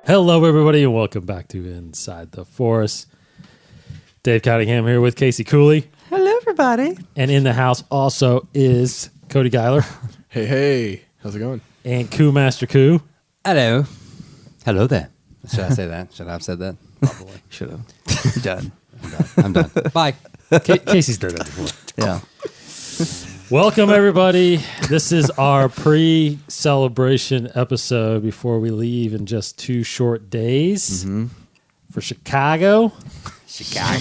Hello, everybody, and welcome back to Inside the Forest. Dave Cottingham here with Casey Cooley. Hello, everybody. And in the house also is Cody Geiler. Hey. How's it going? And Koo Master Koo. Hello. Hello there. Should I say that? Should I have said that? Probably. Should have. Done. I'm done. Bye. Casey's done that before. Yeah. Welcome, everybody. This is our pre-celebration episode before we leave in just 2 short days for Chicago. Chicago.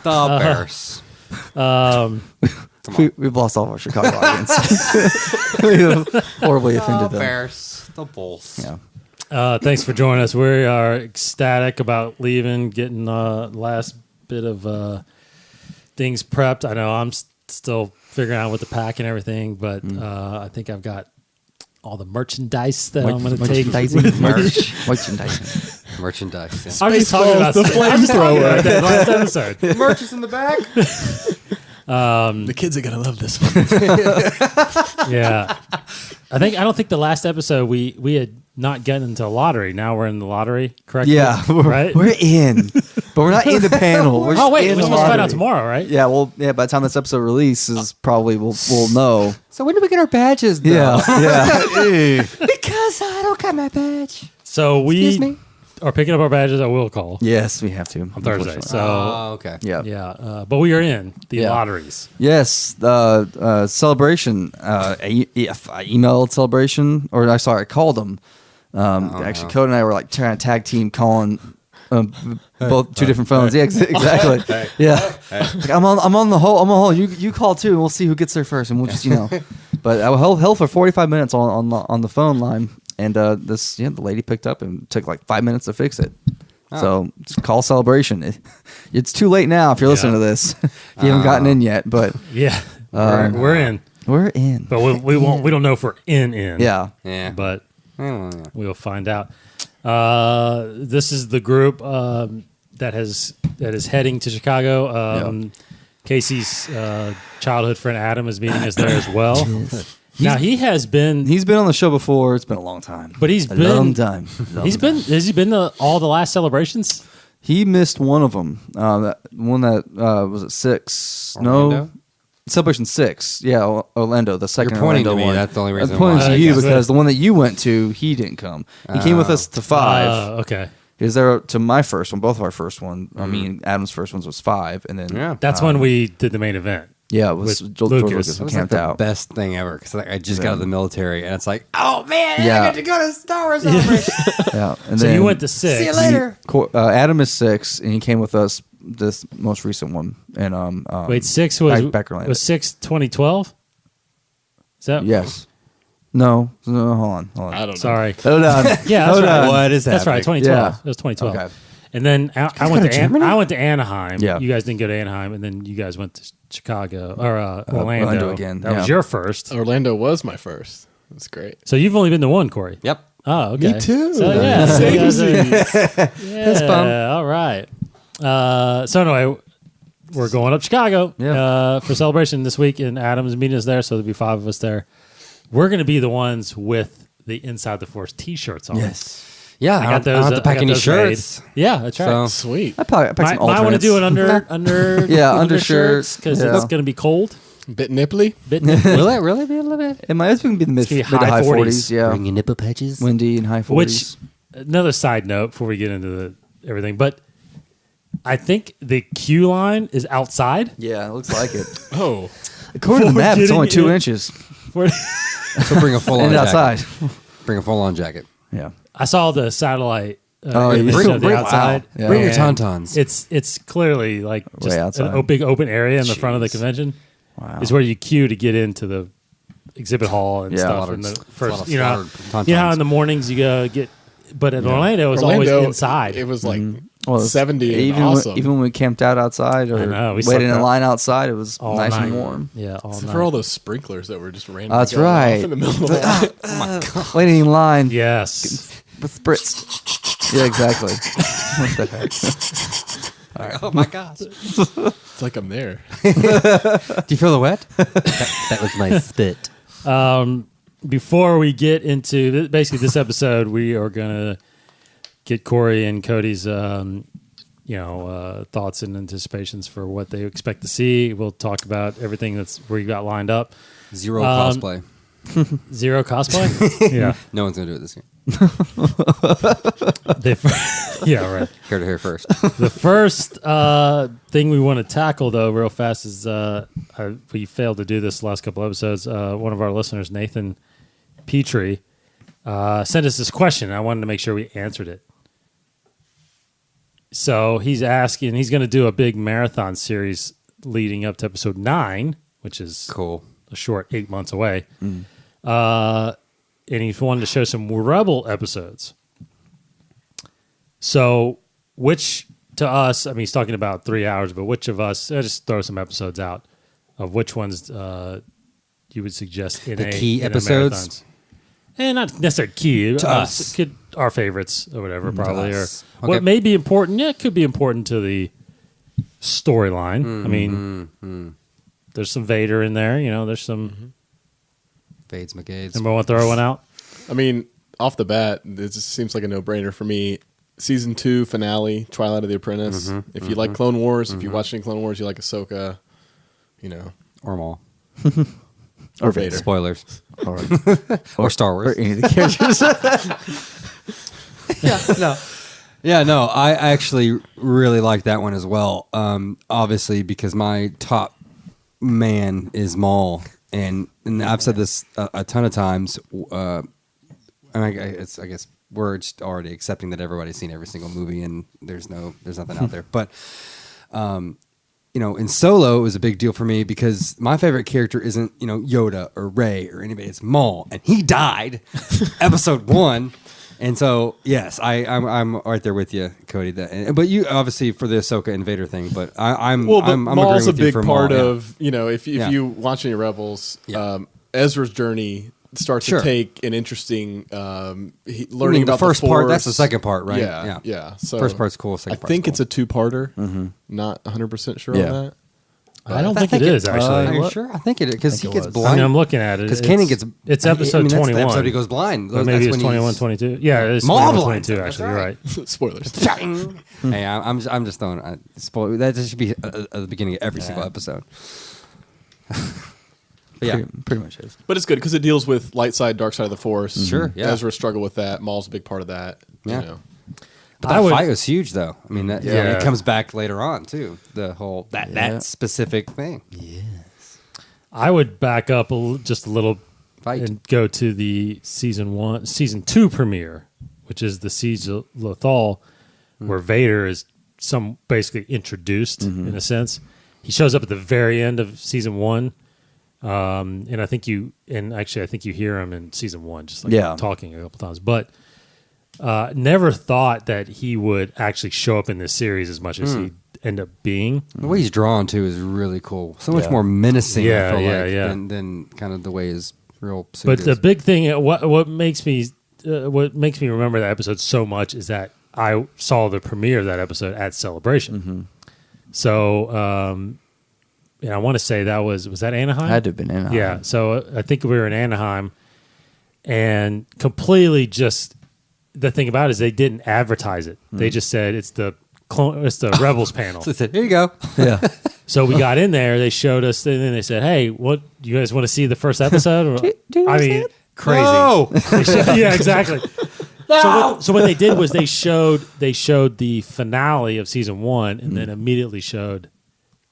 The Bears. We've lost all of our Chicago audience. We have horribly offended them. Bears. The Bulls. Yeah. Thanks for joining us. We are ecstatic about leaving, getting the last bit of things prepped. I know I'm still figuring out what to pack and everything, but I think I've got all the merchandise that I'm going to take. Merchandise. I was just talking about the flamethrower. that last episode. Merch is in the back. The kids are gonna love this one. Yeah, I don't think the last episode we had not gotten into the lottery. Now we're in the lottery, correct? Yeah, right. We're in, but we're not in the panel. We're Oh wait, in we're the supposed to find out lottery. tomorrow, right? Yeah, well, yeah. By the time this episode releases, probably we'll know. So when do we get our badges, though? Yeah. Because I don't got my badge. So we Excuse me? are picking up our badges at will call Yes, we have to on Thursday. unfortunately. So okay. yeah. yeah, but we are in the Yeah. lotteries. Yes, the celebration. I emailed celebration, or I called them. Actually, Cody and I were like trying to tag team calling both 2 different phones. Yeah, exactly. Yeah, like, I'm on the whole. You call too, and we'll see who gets there first, and we'll just But I held for 45 minutes on the phone line, and the lady picked up and took like 5 minutes to fix it. So just call celebration. It's too late now if you're listening to this. If you haven't gotten in yet, but Yeah, we're in, we're in. but we won't. We don't know if we're in. Yeah. Yeah. But Yeah. we'll find out. This is the group that is heading to Chicago. Casey's childhood friend Adam is meeting us there as well. Now He's been on the show before. It's been a long time. But he's a been- long time. has he been to all the last celebrations? He missed one of them. That one that was at 6. Orlando? No, Celebration 6. Yeah, Orlando. The second You're pointing Orlando to me. one. That's the only reason I'm pointing why. to you Okay. because the one that you went to, he didn't come. He came with us to 5. Okay. He was there to my first one, both of our first one. I mean, Adam's first ones was 5, and then Yeah. That's when we did the main event. yeah, it was With George Lucas. Lucas It who was like camped the out. best thing ever because I just got out of the military and it's like, oh man, Yeah. I get to go to Star Wars celebration. Yeah, and So then you went to 6. See you later. Adam is 6, and he came with us this most recent one. And Wait, 6 was back Orlando. was 6 2012? Is that Yes. No, hold on. I don't know. Sorry. Hold on. Yeah, that's Hold right. on. What is That's right. happening? 2012. Yeah. It was 2012. Okay. And then I go went to to Germany? I went to Anaheim. Yeah. You guys didn't go to Anaheim, and then you guys went to Chicago or Orlando. Orlando again, That was yeah. your first. Orlando was my first. That's great. So you've only been to one, Corey. Yep. Oh, okay. Me too. So, yeah. So you guys are- Fist bump. yeah. All right. So anyway, we're going up Chicago for celebration this week, and Adam's meeting us there. So there'll be 5 of us there. We're going to be the ones with the Inside the Force T-shirts on. Yes. Yeah, I got those. I don't have to pack I got any those shirts. made. Yeah, that's right. So- Sweet. I packed some Might want to alternates. do it under Yeah, undershirts undershirts, because yeah. it's going to be cold. Bit nipply. Bit Will it really be a little bit? It might be the mid gonna be to high high 40s. 40s. Yeah, Bring your nipple patches. windy and high 40s. Which another side note before we get into everything, but I think the queue line is outside. Yeah, it looks like it. Oh. According to the Before map, it's getting only 2 in. inches. So bring a full-on And jacket. outside. Bring a full-on jacket. Yeah. I saw the satellite. Oh, yeah. image of the Bring- outside. wow. Yeah. Bring your and tauntauns. It's clearly like just outside. a big open area in the front of the Jeez. convention. Wow. Is where you queue to get into the exhibit hall and Yeah. stuff. A lot of- And the a lot first, of you know, slaughtered you know how tauntauns. in the mornings you go get, but at Orlando it was always inside. It was like Well, it's 70 and even awesome. even when we camped out outside or I know, we waited slept in out line outside, it was all nice night. and warm. Yeah, all Except night. for all those sprinklers that were just randomly That's going right. off in the middle of the Waiting in line Yes. with spritz. Yeah, exactly. What the heck? Oh my gosh. It's like I'm there. Do you feel the wet? that was my spit. before we get into basically this episode, we are gonna get Cory and Cody's thoughts and anticipations for what they expect to see. We'll talk about everything that's we got lined up. Zero cosplay. Zero cosplay? Yeah. No one's going to do it this year. Yeah, right. Here to hear first. The first thing we want to tackle, though, real fast is we failed to do this the last couple episodes. One of our listeners, Nathan Petrie, sent us this question. I wanted to make sure we answered it. So he's asking, he's going to do a big marathon series leading up to episode 9, which is cool. A short 8 months away. And he wanted to show some Rebel episodes. So, which to us, I mean, he's talking about 3 hours, but which of us, just throw some episodes out of which ones you would suggest in the key episodes? And not necessarily key. To us. Our favorites or whatever, probably. Or Okay. what may be important. Yeah, it could be important to the storyline. I mean, there's some Vader in there. There's some... Fades McGades. Number one, throw one out. I mean, off the bat, it just seems like a no-brainer for me. Season 2 finale, Twilight of the Apprentice. If you like Clone Wars, if you're watching Clone Wars, you like Ahsoka, Or Maul. or Vader. Spoilers. Or Star Wars. Or any of the characters. Yeah, no, I actually really like that one as well. Obviously, because my top man is Maul, and I've said this a ton of times. And I guess we're just already accepting that everybody's seen every single movie, and there's nothing out there. But in Solo, it was a big deal for me because my favorite character isn't Yoda or Rey or anybody. It's Maul, and he died episode 1. And so, yes, I'm right there with you, Cody. But you obviously for the Ahsoka and Vader thing. But I'm Maul's agreeing with a big you for part Maul, of if you watch any Rebels, Yeah. Ezra's journey starts Sure. to take an interesting learning the about first the part. Force. That's the second part, right? Yeah. So first part's cool. Second I part's think cool. it's a 2-parter. Not 100% sure Yeah. on that. I don't think it is, actually. Are you sure? I think it is because he it gets was. blind. I mean, I'm looking at it. Because Kanan gets. It's episode that's 21. the episode he goes blind. Or maybe That's it's when 21, he's- 22. Yeah, it's Maul 21, blind. 22, That's actually. right. You're right. Spoilers. Hey, I'm just throwing spoiler. That should be at the beginning of every single episode. But yeah, pretty much is. But it's good because it deals with light side, dark side of the Force. Sure, yeah. Ezra struggle with that. Maul's a big part of that. Yeah. But I that would- fight was huge, though. I mean, that, Yeah. it comes back later on too. The whole that specific thing. I would back up just a little Fight. and go to the season 2 premiere, which is the Siege of Lothal, where Vader is basically introduced in a sense. He shows up at the very end of season 1. And I think you hear him in season 1, just like talking a couple times, but never thought that he would actually show up in this series as much as he ended up being. The way he's drawn too is really cool. So much more menacing. Yeah, I feel yeah, like, yeah. Than kind of the way his real. Suit But is. the big thing, what makes me remember that episode so much is that I saw the premiere of that episode at Celebration. So, I want to say that was that Anaheim? Had to have been Anaheim. Yeah. So I think we were in Anaheim, and completely just the thing about it is they didn't advertise it. They just said it's the Rebels panel. So they said, "Here you go." Yeah. So we got in there. They showed us, and then they said, "Hey, what you guys want to see the first episode?" I mean, crazy. No! Yeah, exactly. So what they did was they showed the finale of season 1, and then immediately showed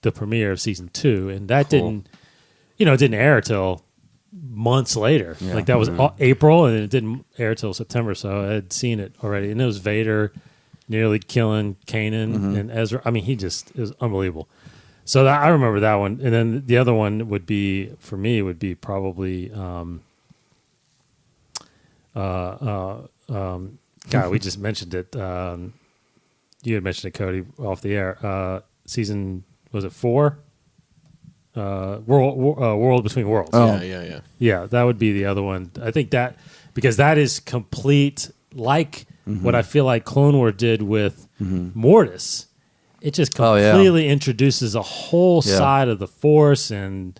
the premiere of season 2, and that didn't air till months later. Like that was April, and it didn't air till September. So I had seen it already, and it was Vader nearly killing Kanan and Ezra. I mean, it was unbelievable. So I remember that one, and then the other one would be probably. God, we just mentioned it. You had mentioned it, Cody, off the air. Season, was it 4? World Between Worlds. Oh. Yeah. Yeah, that would be the other one. I think that because that is complete, like what I feel like Clone Wars did with Mortis. It just completely introduces a whole side of the Force and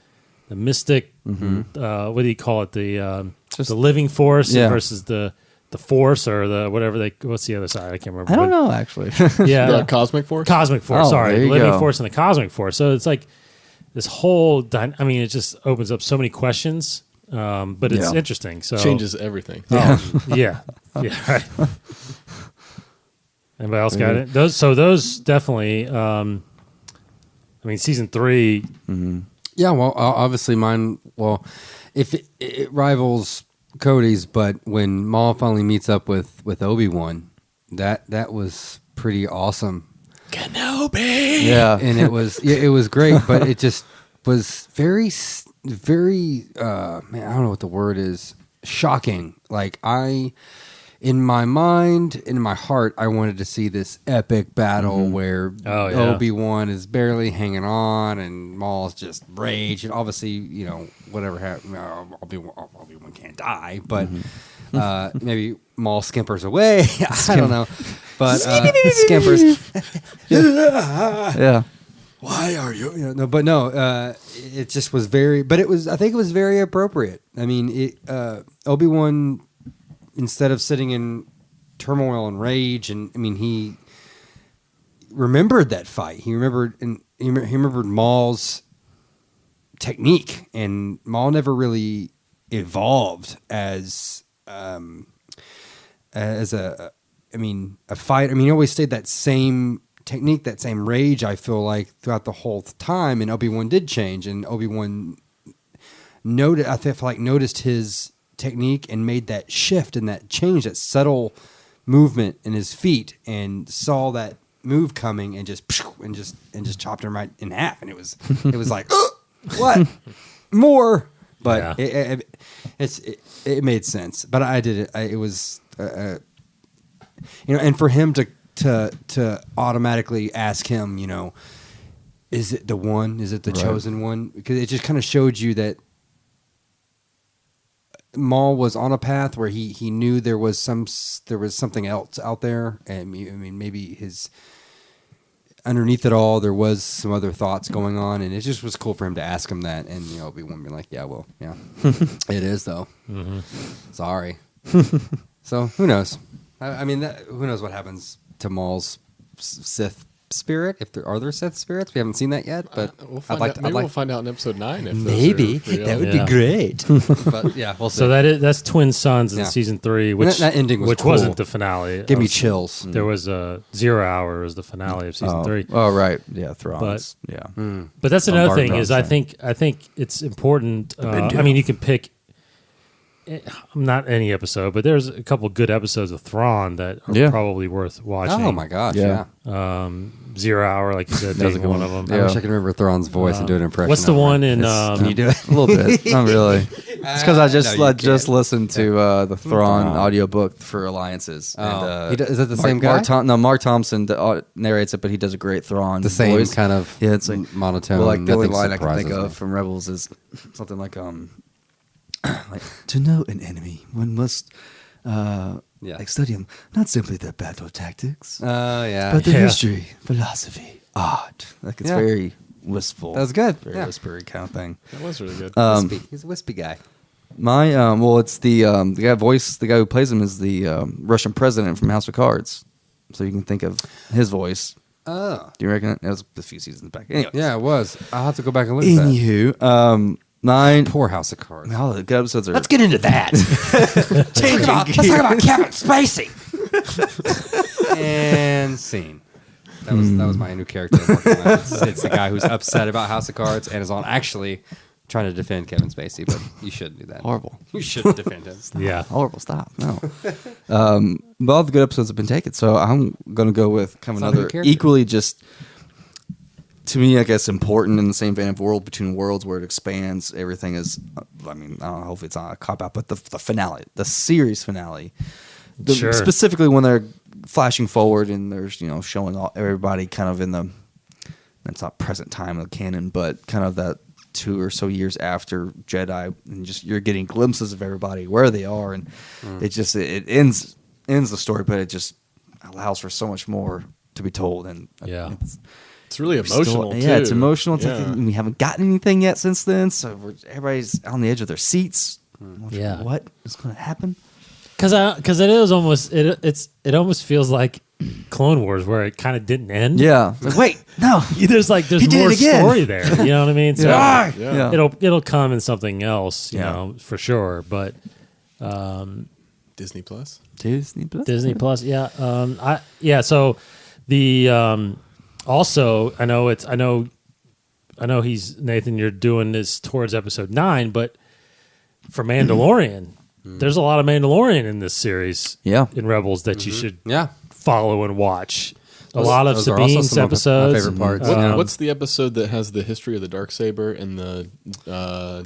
the mystic. What do you call it? The just the living force Yeah. versus the force or the whatever what's the other side? I can't remember. I don't know actually. Yeah, The cosmic force. cosmic force. Oh, Sorry, there the you living go. force and the cosmic force. So it's like this whole. I mean, it just opens up so many questions, but it's Yeah. interesting. So Changes everything. yeah, right. Anybody else got it? Those definitely. I mean, season 3. Yeah, well, obviously mine. Well, if it rivals Cody's, but when Maul finally meets up with Obi-Wan, that was pretty awesome. Kenobi. Yeah. And it was great, but it just was very man, I don't know what the word is, shocking. Like in my mind, in my heart, I wanted to see this epic battle where Oh, yeah. Obi-Wan is barely hanging on and Maul's just rage. And obviously, whatever happened, Obi-Wan can't die, but maybe Maul skimpers away. I don't know. But skimpers. Yeah. Why are you? It just was very, but I think it was very appropriate. I mean, Obi-Wan, instead of sitting in turmoil and rage, and I mean, he remembered that fight. He remembered Maul's technique, and Maul never really evolved as a fight. I mean, he always stayed that same technique, that same rage, I feel like, throughout the whole time, and Obi-Wan did change, and Obi-Wan noticed his technique and made that shift and that change, that subtle movement in his feet, and saw that move coming and just chopped him right in half, and it was like, what more? But Yeah. it made sense. But I did it. It was and for him to automatically ask him, is it the one? Is it the chosen one? Because it just kind of showed you that Maul was on a path where he knew there was something else out there, and I mean, maybe underneath it all there was some other thoughts going on, and it just was cool for him to ask him that, and Obi-Wan be like, yeah, it is though. Mm-hmm. Sorry. So who knows? I mean, who knows what happens to Maul's Sith spirit? If there are Sith spirits, we haven't seen that yet. But We'll find out in episode 9. If maybe those are real. that would Yeah. be great. But yeah, we'll see. So that's Twin Sons in Yeah. season 3, which that ending was which cool. wasn't the finale. Give me chills. There was a 0 Hour was the finale of season 3. Oh, right. Yeah, Thrawn's. Yeah. But that's another Bombardment thing is Thrawn, I think it's important. I mean, you can pick not any episode, but there's a couple good episodes of Thrawn that are probably worth watching. Oh my gosh! Yeah. Yeah. 0 Hour, like you said, being one of them. I wish I could remember Thrawn's voice and do an impression. What's the of it. one in? Can you do it? A little bit. Not really. It's because I just No, you just can't. listened to the Thrawn audiobook for Alliances. Oh. Is that the same guy? Mark Thompson narrates it, but he does a great Thrawn The same voice. kind of Yeah, it's like monotone. Well, like the only nothing line I can think surprises of me. from Rebels is something like like to know an enemy, one must like study him, not simply their battle tactics, Oh yeah. but their Yeah. history, philosophy, art. Like it's Yeah. very wistful. That was good. Very Yeah. whispery kind of thing. That was really good. Wispy. He's a wispy guy. My it's the guy who plays him is the Russian president from House of Cards, so you can think of his voice. Oh. Do you reckon it was a few seasons back? Anyway, Yeah, it was. I'll have to go back and look at that. Anywho, mine. Poor House of Cards. All the good episodes are. Let's get into that. let's talk about Kevin Spacey. And scene. That was my new character. I'm working on. It's the guy who's upset about House of Cards and is on actually trying to defend Kevin Spacey, but you shouldn't do that. Horrible. You shouldn't defend him. Yeah. Horrible. Stop. No. But all the good episodes have been taken, so I'm going to go with kind of It's not a another good character. equally just, to me, I guess, important in the same vein of World Between Worlds, where it expands. Everything is, I mean, I don't know if it's not a cop out, but the finale, the series finale, Sure. specifically when they're flashing forward and there's showing everybody kind of in the, it's not present time of the canon, but kind of that 2 or so years after Jedi, and just you're getting glimpses of everybody where they are, and it ends the story, but it just allows for so much more to be told. And Yeah. It's really emotional, too. Yeah, it's emotional. It's Yeah. like, we haven't gotten anything yet since then, so everybody's on the edge of their seats, Yeah. What is going to happen? Because it is almost it almost feels like Clone Wars where it kind of didn't end. Yeah. It's like, wait, no. There's He did more it again. story there. You know what I mean? So Yeah. Yeah. it'll come in something else. You Yeah. know, for sure. But Disney Plus. Disney Plus, yeah. So the also I know he's Nathan. You're doing this towards episode 9, but for Mandalorian, there's a lot of Mandalorian in this series. Yeah. In Rebels that you should Yeah. follow and watch. A lot of those are also Sabine's some of my episodes. favorite parts. What's the episode that has the history of the Darksaber and the?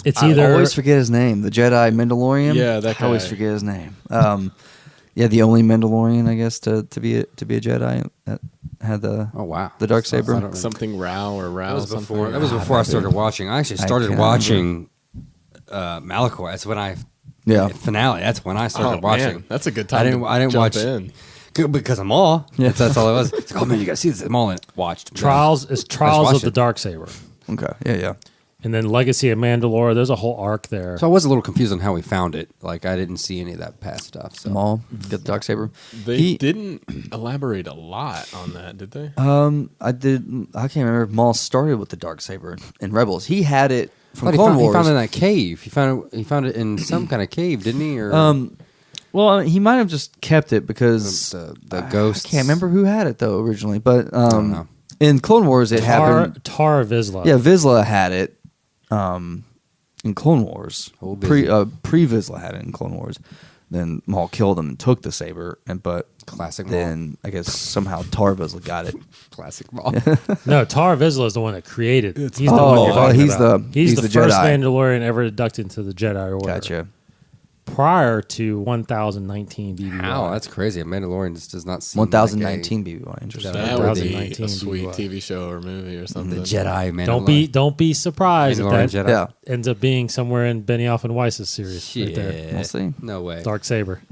It's I either always forget his name. The Jedi Mandalorian. Yeah, that I always guy. forget his name. Yeah, the only Mandalorian, I guess, to be a Jedi that had the Oh wow. the dark saber. I don't something Rao or Rao. That was something. before. That was before I started watching. I actually started can't watching Malachor. That's when I finale. That's when I started watching. Man, that's a good time. I didn't jump watch in. because I'm all. Yeah. That's all it was. It's like, oh man, you gotta see this. I'm all in. Watched Trials is Trials watched of the it. Darksaber, Okay. Yeah. and then Legacy of Mandalore. There's a whole arc there. So I was a little confused on how we found it. Like I didn't see any of that past stuff. So Maul get the dark saber. They didn't elaborate a lot on that, did they? I can't remember if Maul started with the dark saber in Rebels. He had it from But Clone he Wars. found it in that cave. He found it in some kind of cave, didn't he? Or Well, he might have just kept it because the ghosts. I can't remember who had it though originally, but don't know. in Clone Wars it happened. Tar Vizsla. Yeah, Vizsla had it in Clone Wars. Oh, Pre busy. Vizsla had it in Clone Wars. Then Maul killed him and took the saber, but Classic Maul. then I guess somehow Tar Vizsla got it. Classic Maul. No, Tar Vizsla is the one that created. He's the Oh, one you're talking he's about. the- he's the the first Jedi. Mandalorian ever inducted into the Jedi Order. Gotcha. Prior to 1019 BBY. Wow, that's crazy. A Mandalorian just does not seem like 1019 BBY. Interesting. That would be 2019 a sweet BBY. TV show or movie or something. the Jedi Mandalorian. Don't be surprised if Mandalorian that Jedi. Yeah, ends up being somewhere in Benioff and Weiss's series. Shit. Right there. we'll see. No way. Dark Saber.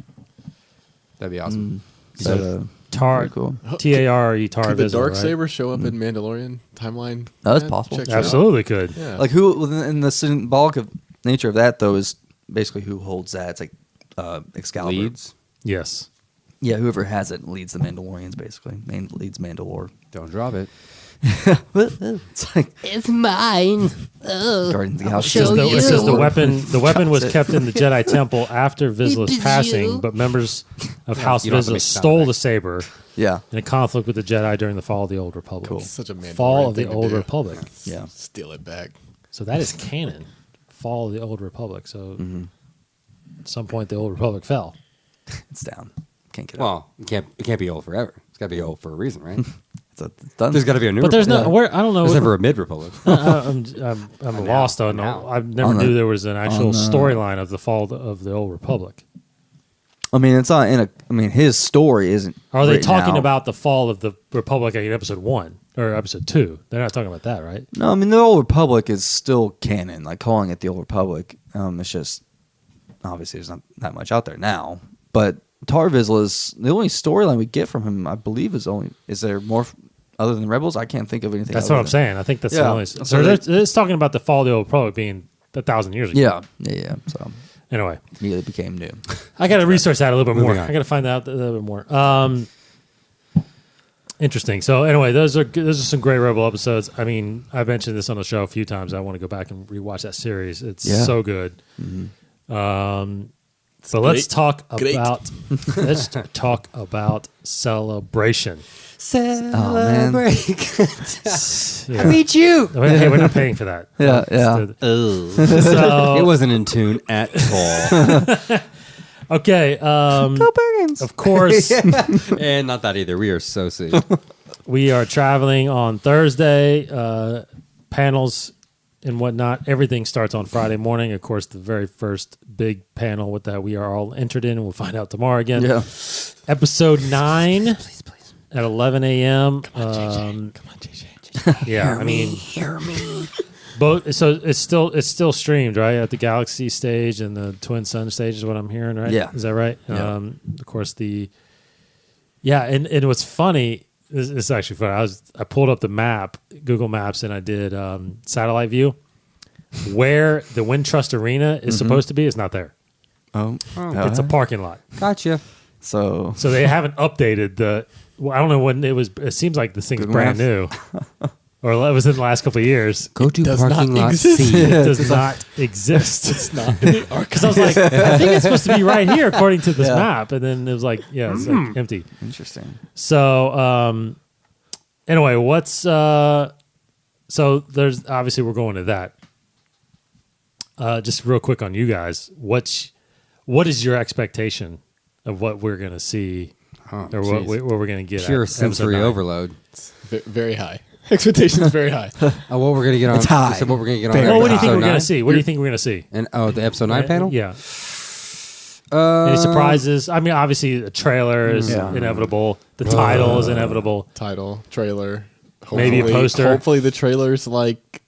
That'd be awesome. So Tar very cool. TARE Tar Could the Vizsla, Dark right? Saber show up in Mandalorian timeline? Oh, that's Yeah, possible. checks out. Absolutely could. Yeah. Like who? In the symbolic of nature of that though is basically who holds that. It's like Excalibur. Leads. Yes. Yeah, whoever has it leads the Mandalorians. Basically, leads Mandalore. Don't drop it. It's like It's mine. Guardians of the I'll Galaxy. show It says the you. weapon. The weapon was It. kept in the Jedi Temple after Vizsla's did passing, you? but members of House you don't have to Vizsla make sound stole the effects. saber Yeah, in a conflict with the Jedi during the fall of the Old Republic. Cool. Such a Mandalorian Fall of the thing to Old do. Republic. yeah. Steal it back. So that is canon. Fall of the Old Republic. So at some point the Old Republic fell. It's down. Can't get up. Well, it can't be old forever. It's got to be old for a reason, right? It's done. There's got to be a new. But there's Republic. no. Where I don't know. There's never a mid Republic. I'm lost on. now. I never On knew the- there was an actual on, storyline of the fall of the Old Republic. I mean, it's not in a. I mean, his story isn't. Are they written talking out. about the fall of the Republic in episode 1 or episode 2? They're not talking about that, right? No, I mean the Old Republic is still canon. Like calling it the Old Republic, it's just obviously there's not that much out there now. But Tar Vizsla is the only storyline we get from him. I believe is there more other than Rebels? I can't think of anything. That's other what I'm than- saying. I think that's the Yeah. only. So So it's talking about the fall of the Old Republic being 1,000 years ago. Yeah. So Anyway, immediately became new. I got to research that a little bit more. Moving on. I got to find out a little bit more. Interesting. So anyway, those are some great Rebel episodes. I mean, I mentioned this on the show a few times. I want to go back and rewatch that series. It's Yeah. so good. So great. let's talk Great. about Celebration. Oh man. Yeah. Meet you. Hey, we're not paying for that. Yeah, yeah. So It wasn't in tune at all, okay. Of course, and not that either. We are so soon. we are traveling on Thursday. Panels and whatnot. Everything starts on Friday morning. Of course, the very first big panel with that we are all entered in. We'll find out tomorrow again. Yeah. Episode 9 at 11 a.m. Come on, JJ. Yeah, I mean, Hear me. both. So it's still streamed, right, at the Galaxy stage and the Twin Sun stage is what I'm hearing, right? Yeah. Is that right? Yeah. Of course, and what's funny. This is actually funny. I pulled up the map, Google Maps, and I did satellite view. where the Wintrust Arena is supposed to be is not there. Oh, It's a parking lot. Gotcha. so So they haven't updated the. Well, I don't know when it was. It seems like this thing's Good brand new, or it was in the last couple of years. Go to does parking not lot exist. C. It does not exist. It's not because I was like, I think it's supposed to be right here according to this Yeah. map, and then it was like, yeah, it's like empty. interesting. So anyway, what's so there's obviously we're going to that. Just real quick on you guys, what is your expectation of what we're going to see, or what we're going to get? Pure at sensory episode 9? overload. Very high. Expectations very high. Oh, what we're gonna get on? It's high. You said what we're gonna get on? Very Well, what do you think episode we're going 9? to see? What do you think we're going to see? And the episode 9 panel. Yeah. Any surprises? I mean, obviously, the trailer is Yeah. inevitable. The title is inevitable. Title, trailer. Maybe a poster. Hopefully the trailer's like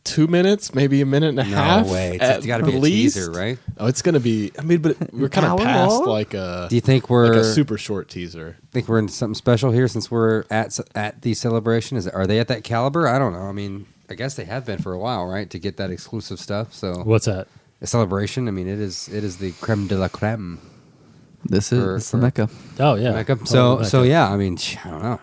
2 minutes, maybe a minute and a half. No way. at It's got to be a least. teaser, right? Oh, it's gonna be. I mean, but we're kind of Hour past long? like a Do you think we're like a super short teaser. think we're in something special here since we're at the celebration? Are they at that caliber? I don't know. I mean, I guess they have been for a while, right? To get that exclusive stuff. So What's that? a celebration. I mean, it is the creme de la creme. This is it's the for- Mecca. Oh yeah. Mecca. Oh, So Mecca. yeah. I mean, I don't know.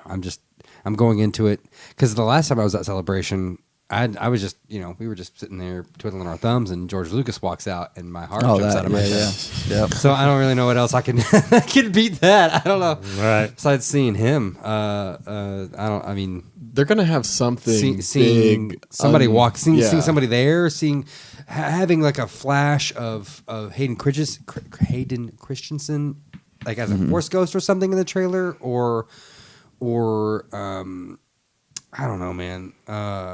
I'm going into it because the last time I was at celebration, I was just we were just sitting there twiddling our thumbs, and George Lucas walks out, and my heart Oh, jumps that out of my yeah, head. yeah. Yep. So I don't really know what else I can I can beat that. I don't know. All right. Besides seeing him, I don't. I mean, They're gonna have something seeing big. somebody walk, seeing yeah. somebody there, having like a flash of Hayden Christensen, like as a Force Ghost or something in the trailer, or I don't know, man.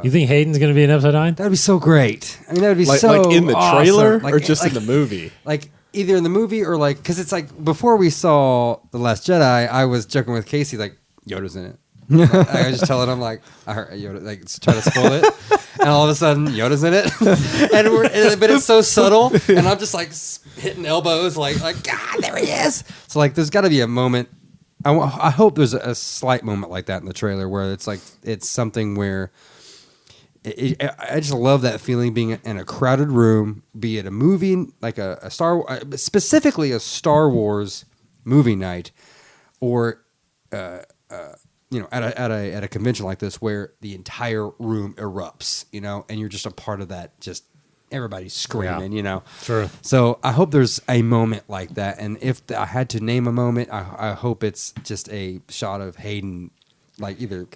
You think Hayden's going to be in episode 9? That would be so great. I mean, that would be Like, so like in the awesome. trailer Like, or just like, in the movie. like either in the movie or like because it's like before we saw The Last Jedi, I was joking with Casey like Yoda's in it. I was just telling him like I heard Yoda like trying to spoil it, and all of a sudden Yoda's in it, but it's so subtle, and I'm just like hitting elbows like God, there he is. So like there's got to be a moment. I hope there's a slight moment like that in the trailer where it's like it's something where. I just love that feeling being in a crowded room, be it a movie like specifically a Star Wars movie night, or at a convention like this where the entire room erupts, and you're just a part of that. Just everybody's screaming, True. So I hope there's a moment like that, and if I had to name a moment, I hope it's just a shot of Hayden. Like either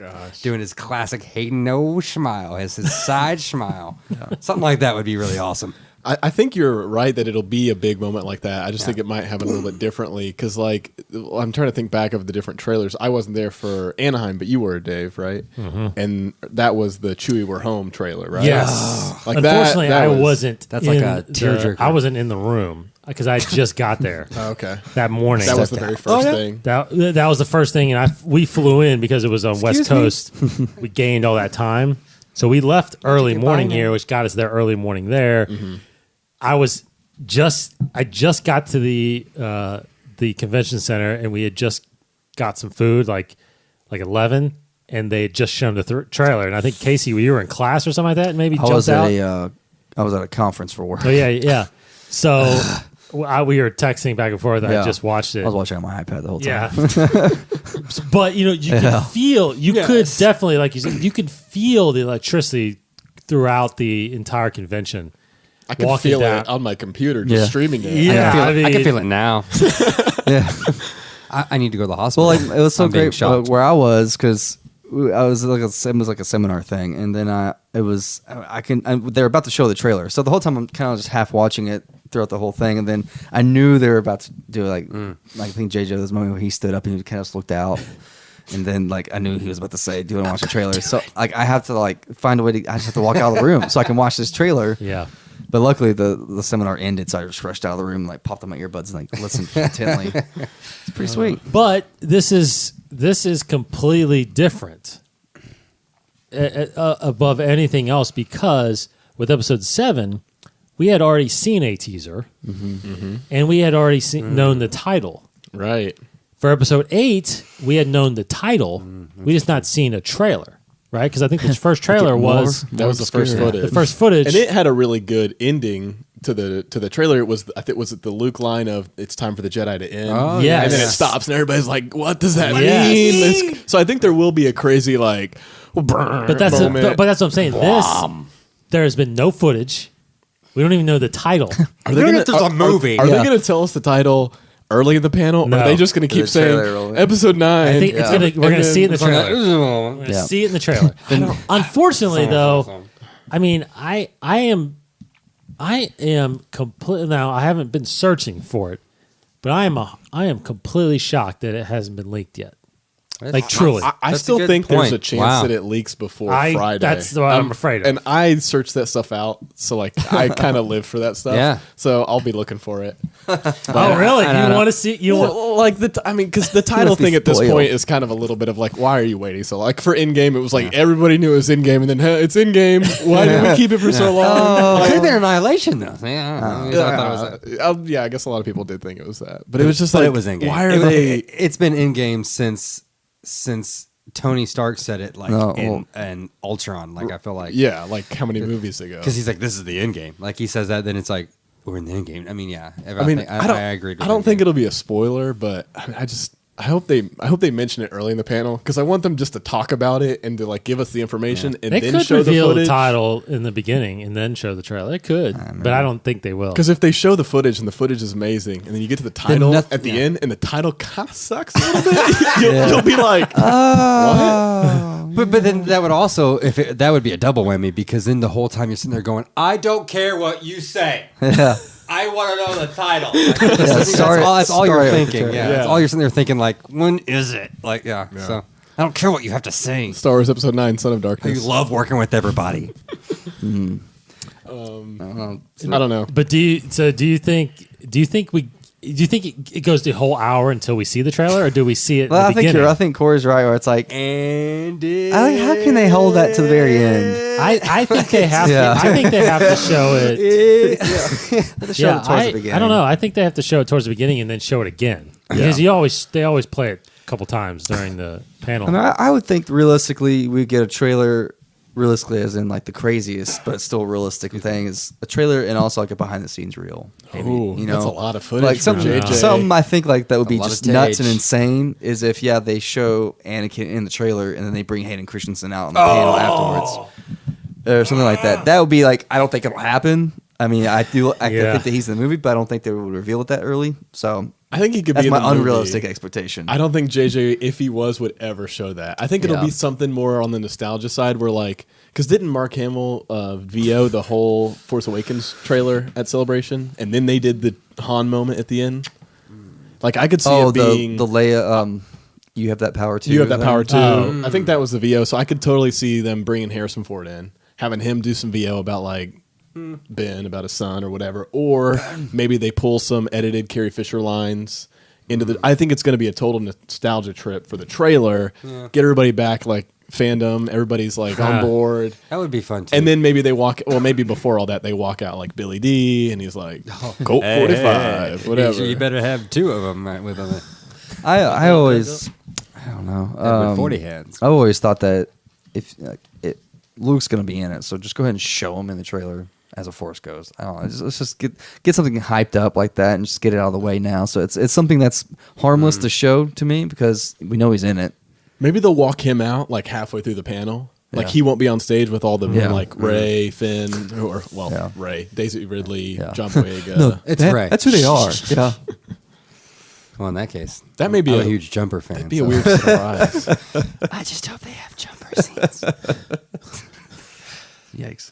doing his classic Hayden no smile, his side smile, something like that would be really awesome. I think you're right that it'll be a big moment like that. I just think it might happen a little bit differently because, like, I'm trying to think back of the different trailers. I wasn't there for Anaheim, but you were, Dave, right? Mm-hmm. And that was the Chewie We're Home trailer, right? Yes. Like Unfortunately, that I was- wasn't. that's like in a tearjerker. I wasn't in the room because I just got there Oh, okay. that morning. That was the very first thing. That was the first thing, and we flew in because it was on West Coast. We gained all that time, so we left early morning here, which got us there early morning there. Mm-hmm. I just got to the convention center, and we had just got some food, like 11, and they had just shown the trailer. And I think Casey, you were in class or something like that, and maybe I jumped was out. I was at a conference for work. Oh yeah. So we were texting back and forth. I Yeah. just watched it. I was watching on my iPad the whole time. Yeah. But you could feel, could definitely, like you said, you could feel the electricity throughout the entire convention. I can Walking feel down. it on my computer just Yeah. streaming it. Yeah, I can feel it now. Yeah. I need to go to the hospital. Well, like it was so I'm being great shocked. where I was because I was like it was like a seminar thing, and then they were about to show the trailer, so the whole time I'm kind of just half watching it throughout the whole thing, and then I knew they were about to do like I think JJ this moment where he stood up and he kind of just looked out. And then, like, I knew he was about to say, "Do you want to watch the trailer?" So, like, I have to find a way to. I just have to walk out of the room so I can watch this trailer. Yeah. But luckily, the seminar ended, so I just rushed out of the room, and, like, popped on my earbuds and like listened intently. It's pretty sweet. But this is completely different above anything else because with episode 7, we had already seen a teaser, and we had already known the title. Right. For episode 8, we had known the title. We just not seen a trailer. right? Because I think the first trailer was That was the first footage. the first footage, and it had a really good ending to the trailer. It was, I think, was it the Luke line of "It's time for the Jedi to end"? Oh, yes. And then it stops, and everybody's like, "What does that Yes. mean?" So I think there will be a crazy like, but that's moment. but that's what I'm saying. There has been no footage. We don't even know the title. Are they gonna, there's a movie. Are Yeah. they going to tell us the title early in the panel? No. Or are they just going to keep The saying trailer early. episode 9? I think it's gonna. We're gonna see it in the trailer. trailer. We're gonna Yeah. see it in the trailer. Unfortunately, though, I mean, I am completely now. I haven't been searching for it, but I am completely shocked that it hasn't been leaked yet. Like truly, I That's a still good think there's a point. chance Wow. that it leaks before I- Friday. that's what I'm afraid of. And I searched that stuff out, so like I kind of live for that stuff. Yeah. So I'll be looking for it. oh really? I don't You know. want to see? You want? Well, like I mean, because the title must be thing at this spoiled. point is kind of a little bit of like, why are you waiting? So like for in-game, it was like everybody knew it was in-game, and then hey, it's in-game. Why did we keep it for so long? It could have been Annihilation, though. Yeah, I don't know. I thought it was Yeah, I guess a lot of people did think it was that, but it was just but like, it was in game. why are they? It's been in game since Tony Stark said it, like No, in Ultron. Like I feel like, Yeah, like how many movies ago? because he's like, this is the end game. Like he says that, then it's like we're in the end game. I mean, yeah. I mean, I agree. I don't think it'll be a spoiler, but I hope they mention it early in the panel because I want them just to talk about it and to like give us the information and They then could show the reveal the footage. title in the beginning and then show the trailer. They could, but I don't think they will. Because if they show the footage and the footage is amazing, and then you get to the title nothing- at the yeah. end and the title kind of sucks a little bit, you'll be like, But then that would also that would be a double whammy because then the whole time you're sitting there going, I don't care what you say. Yeah. I want to know the title. Start That's all you're with the thinking. trailer. Yeah, Yeah. that's all you're sitting there thinking. Like, when is it? Like, yeah. So I don't care what you have to say. Star Wars Episode 9, Son of You Darkness. love working with everybody. I don't know. But do you think it goes the whole hour until we see the trailer, or do we see it? Well, at the I beginning? think Corey's right. Where it's like, And how can they hold that to the very end? I think they have Yeah. to. I think they have to show it. Show it towards the beginning. I don't know. I think they have to show it towards the beginning and then show it again because they always play it a couple times during the panel. I mean, I would think realistically we get a trailer. Realistically, as in like the craziest, but still realistic thing is a trailer and also like a behind the scenes reel. Maybe, Ooh, you know, that's a lot of footage Like for something, JJ. something I think like that would be lot just of nuts and stage. insane is if they show Anakin in the trailer and then they bring Hayden Christensen out on the panel afterwards or something like that. That would be like I don't think it'll happen. I mean, I think that he's in the movie, but I don't think they would reveal it that early. So I think he could that's be in my the movie. unrealistic expectation. I don't think JJ, if he was, would ever show that. I think it'll Yeah. be something more on the nostalgia side where like, because didn't Mark Hamill VO the whole Force Awakens trailer at Celebration? And then they did the Han moment at the end? Like I could see it being... the Leia, you have that power too. You have that power too. Oh. I think that was the VO. So I could totally see them bringing Harrison Ford in, having him do some VO about like Ben, about his son or whatever. Or maybe they pull some edited Carrie Fisher lines into the... I think it's going to be a total nostalgia trip for the trailer. Get everybody back like fandom. Everybody's like on board. That would be fun too. And then maybe they walk... Well, maybe before all that, they walk out like Billy D. And he's like, Colt 45, whatever. You better have two of them with them. I always, I don't know. With 40 hands. I always thought that if Luke's going to be in it, so just go ahead and show him in the trailer as a Force ghost. I don't know. Let's just get something hyped up like that and just get it out of the way now. So it's something that's harmless to show to me because we know he's in it. Maybe they'll walk him out like halfway through the panel. Like Yeah. he won't be on stage with all the men Yeah. like Ray, Finn, or Yeah. Ray, Daisy Ridley, Yeah. John Boyega. It's Ray. That's who they are. Yeah. Well, in that case, That may be I'm a a huge Jumper fan. That'd be a weird surprise. I just hope they have jumper scenes. Yikes.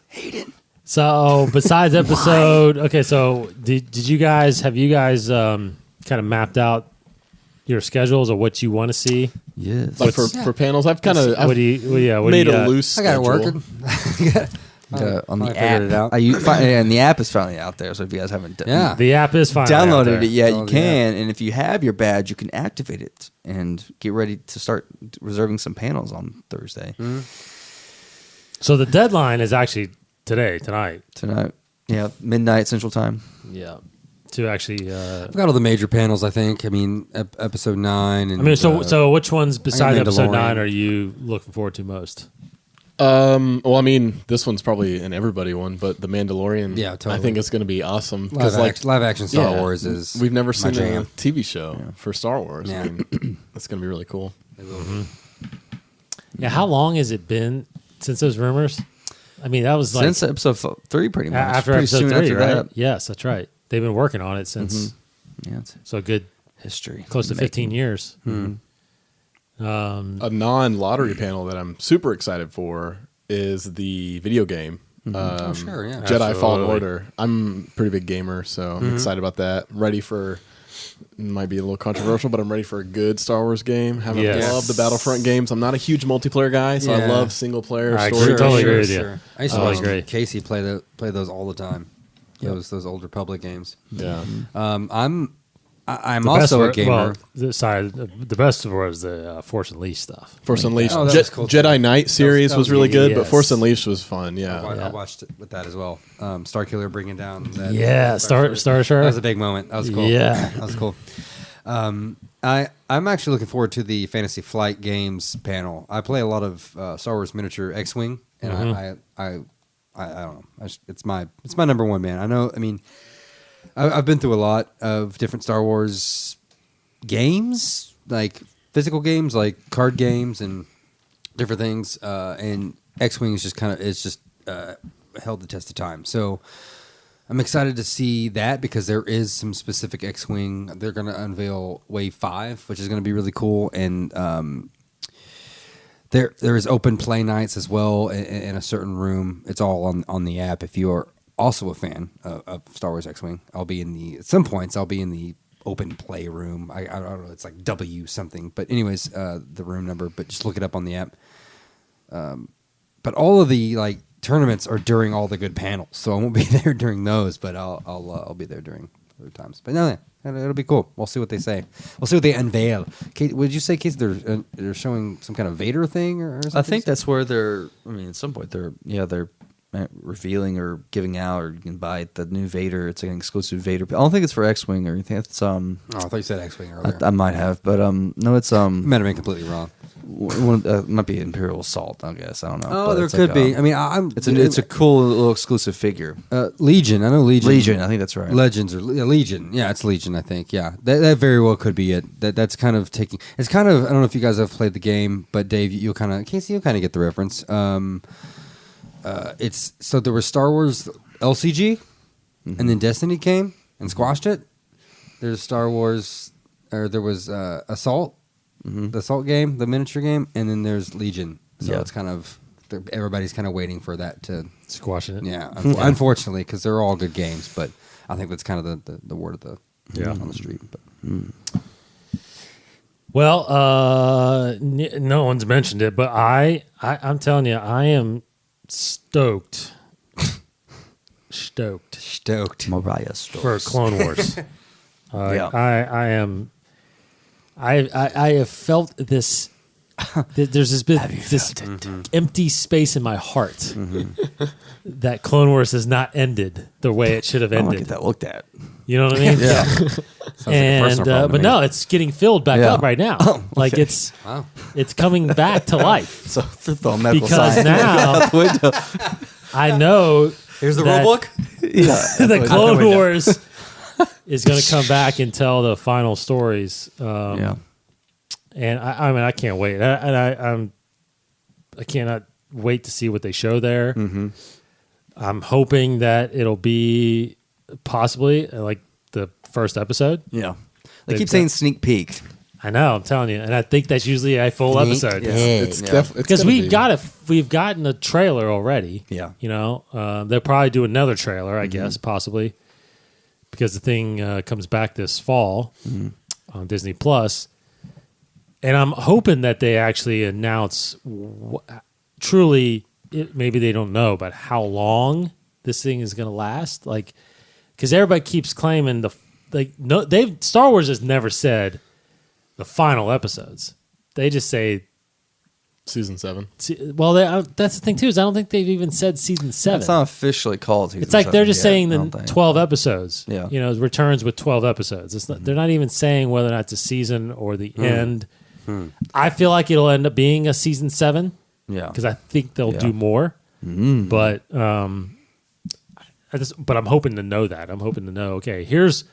So besides episode, okay. So did you guys have kind of mapped out your schedules of what you want to see? Yes. Like for panels, I've kind of What do you made a got? loose. I got it schedule. working. On I the figured app. it out. And the app is finally out there. So if you guys haven't Yeah. The app is finally out downloaded there. it yet, you Oh, can. And if you have your badge, you can activate it and get ready to start reserving some panels on Thursday. So the deadline is actually tonight. Tonight. Yeah, midnight Central Time. Yeah. To actually, I've got all the major panels. I think. I mean, episode 9. And, so which ones besides episode Mandalorian. 9 are you looking forward to most? Well, I mean, this one's probably an everybody one, but The Mandalorian. Yeah, totally. I think it's going to be awesome Live action Star yeah, Wars is we've never my seen a jam. TV show for Star Wars. Yeah. I mean, that's going to be really cool. Yeah, how long has it been since those rumors? I mean, that was like Since episode 3, pretty much. after Pretty episode soon 3, after right? that. Yes, that's right. They've been working on it since Yeah, it's so a good history. close to 15 years. A non-lottery panel that I'm super excited for is the video game. Sure, yeah. Jedi Fallen Absolutely. Order. I'm a pretty big gamer, so I'm excited about that. Ready for, might be a little controversial, but I'm ready for a good Star Wars game. Haven't Yes. loved the Battlefront games. I'm not a huge multiplayer guy, so I Yeah. love single player I story. totally agree with you. I used to Totally watch agree. Casey play those all the time. Those old Republic games. Yeah. I'm The also best a were- gamer. Well, the best was the Force Unleashed stuff. Force Unleashed. Oh, that was cool, too. Jedi Knight series that was was really cool. good, but Yes. Force Unleashed was fun. Yeah. I watched it with that as well. Starkiller bringing down that. Yeah, Star Destroyer. That was a big moment. That was cool. Yeah. That was cool. I'm actually looking forward to the Fantasy Flight Games panel. I play a lot of Star Wars miniature X-wing, and I don't know. It's my number one, man. I know. I mean, I've been through a lot of different Star Wars games, like physical games, like card games, and different things. And X-wing is just held the test of time. So I'm excited to see that because there is some specific X-wing. They're going to unveil Wave 5, which is going to be really cool, and there is open play nights as well in a certain room. It's all on the app. If you are also a fan of Star Wars X-wing, at some points I'll be in the open play room. I don't know. It's like W something, but anyways, the room number. But just look it up on the app. But all of the tournaments are during all the good panels, so I won't be there during those. But I'll be there during other times. But no, it'll be cool. We'll see what they say. We'll see what they unveil. Kate, would you say, Casey, they're showing some kind of Vader thing or something? I think that's where they're. I mean, at some point they're revealing or giving out, or you can buy the new Vader. It's like an exclusive Vader. I don't think it's for X-wing or anything. It's Oh, I thought you said X-wing earlier. I might have, but no, it's might have been completely wrong. might be Imperial Assault. I guess I don't know. Oh, But there it's could like, be. I mean, I'm. It's a cool little exclusive figure. Legion. I know Legion. Legion, I think that's right. Legends or Legion. Yeah, it's Legion. I think. Yeah, that very well could be it. That's kind of taking. It's kind of. I don't know if you guys have played the game, but Dave, you'll kind of. Casey, you'll kind of get the reference. It's so there was Star Wars LCG, and then Destiny came and squashed it. There's Star Wars, or there was Assault, the Assault game, the miniature game, and then there's Legion. So Yeah. it's kind of everybody's kind of waiting for that to. Squashing it. Yeah, unfortunately, because they're all good games, but I think that's kind of the word of the on the street. But Well, no one's mentioned it, but I'm telling you, I am stoked stoked. Mariah for Clone Wars. Yeah. I am. I have felt this. There's this empty space in my heart that Clone Wars has not ended the way it should have I want to ended. get that looked at. You know what I mean? Yeah. And but no, it's getting filled back Yeah. up right now. Like it's Wow. it's coming back to life So the medical because science. now I know Here's the that rule book. Yeah. the Clone Wars is going to come back and tell the final stories. Yeah. And I mean, I can't wait. I cannot wait to see what they show there. I'm hoping that it'll be possibly like the first episode. Yeah. They They've keep saying sneak peek. I know, I'm telling you, and I think that's usually a full episode It's definitely because we've gotten a trailer already. Yeah. You know, they'll probably do another trailer, I guess, possibly because the thing comes back this fall on Disney Plus. And I'm hoping that they actually announce truly, maybe they don't know, but how long this thing is going to last. Like, because everybody keeps claiming Star Wars has never said the final episodes. They just say, Season 7. well, that's the thing too, is I don't think they've even said season 7. It's not officially called season It's like they're 7 just yet, saying I the don't think. 12 episodes. Yeah. You know, returns with 12 episodes. It's not, they're not even saying whether or not it's a season or the end. I feel like it'll end up being a season 7. Yeah. because I think they'll Yeah. do more. Mm. But but I'm hoping to know that. I'm hoping to know. Okay, here's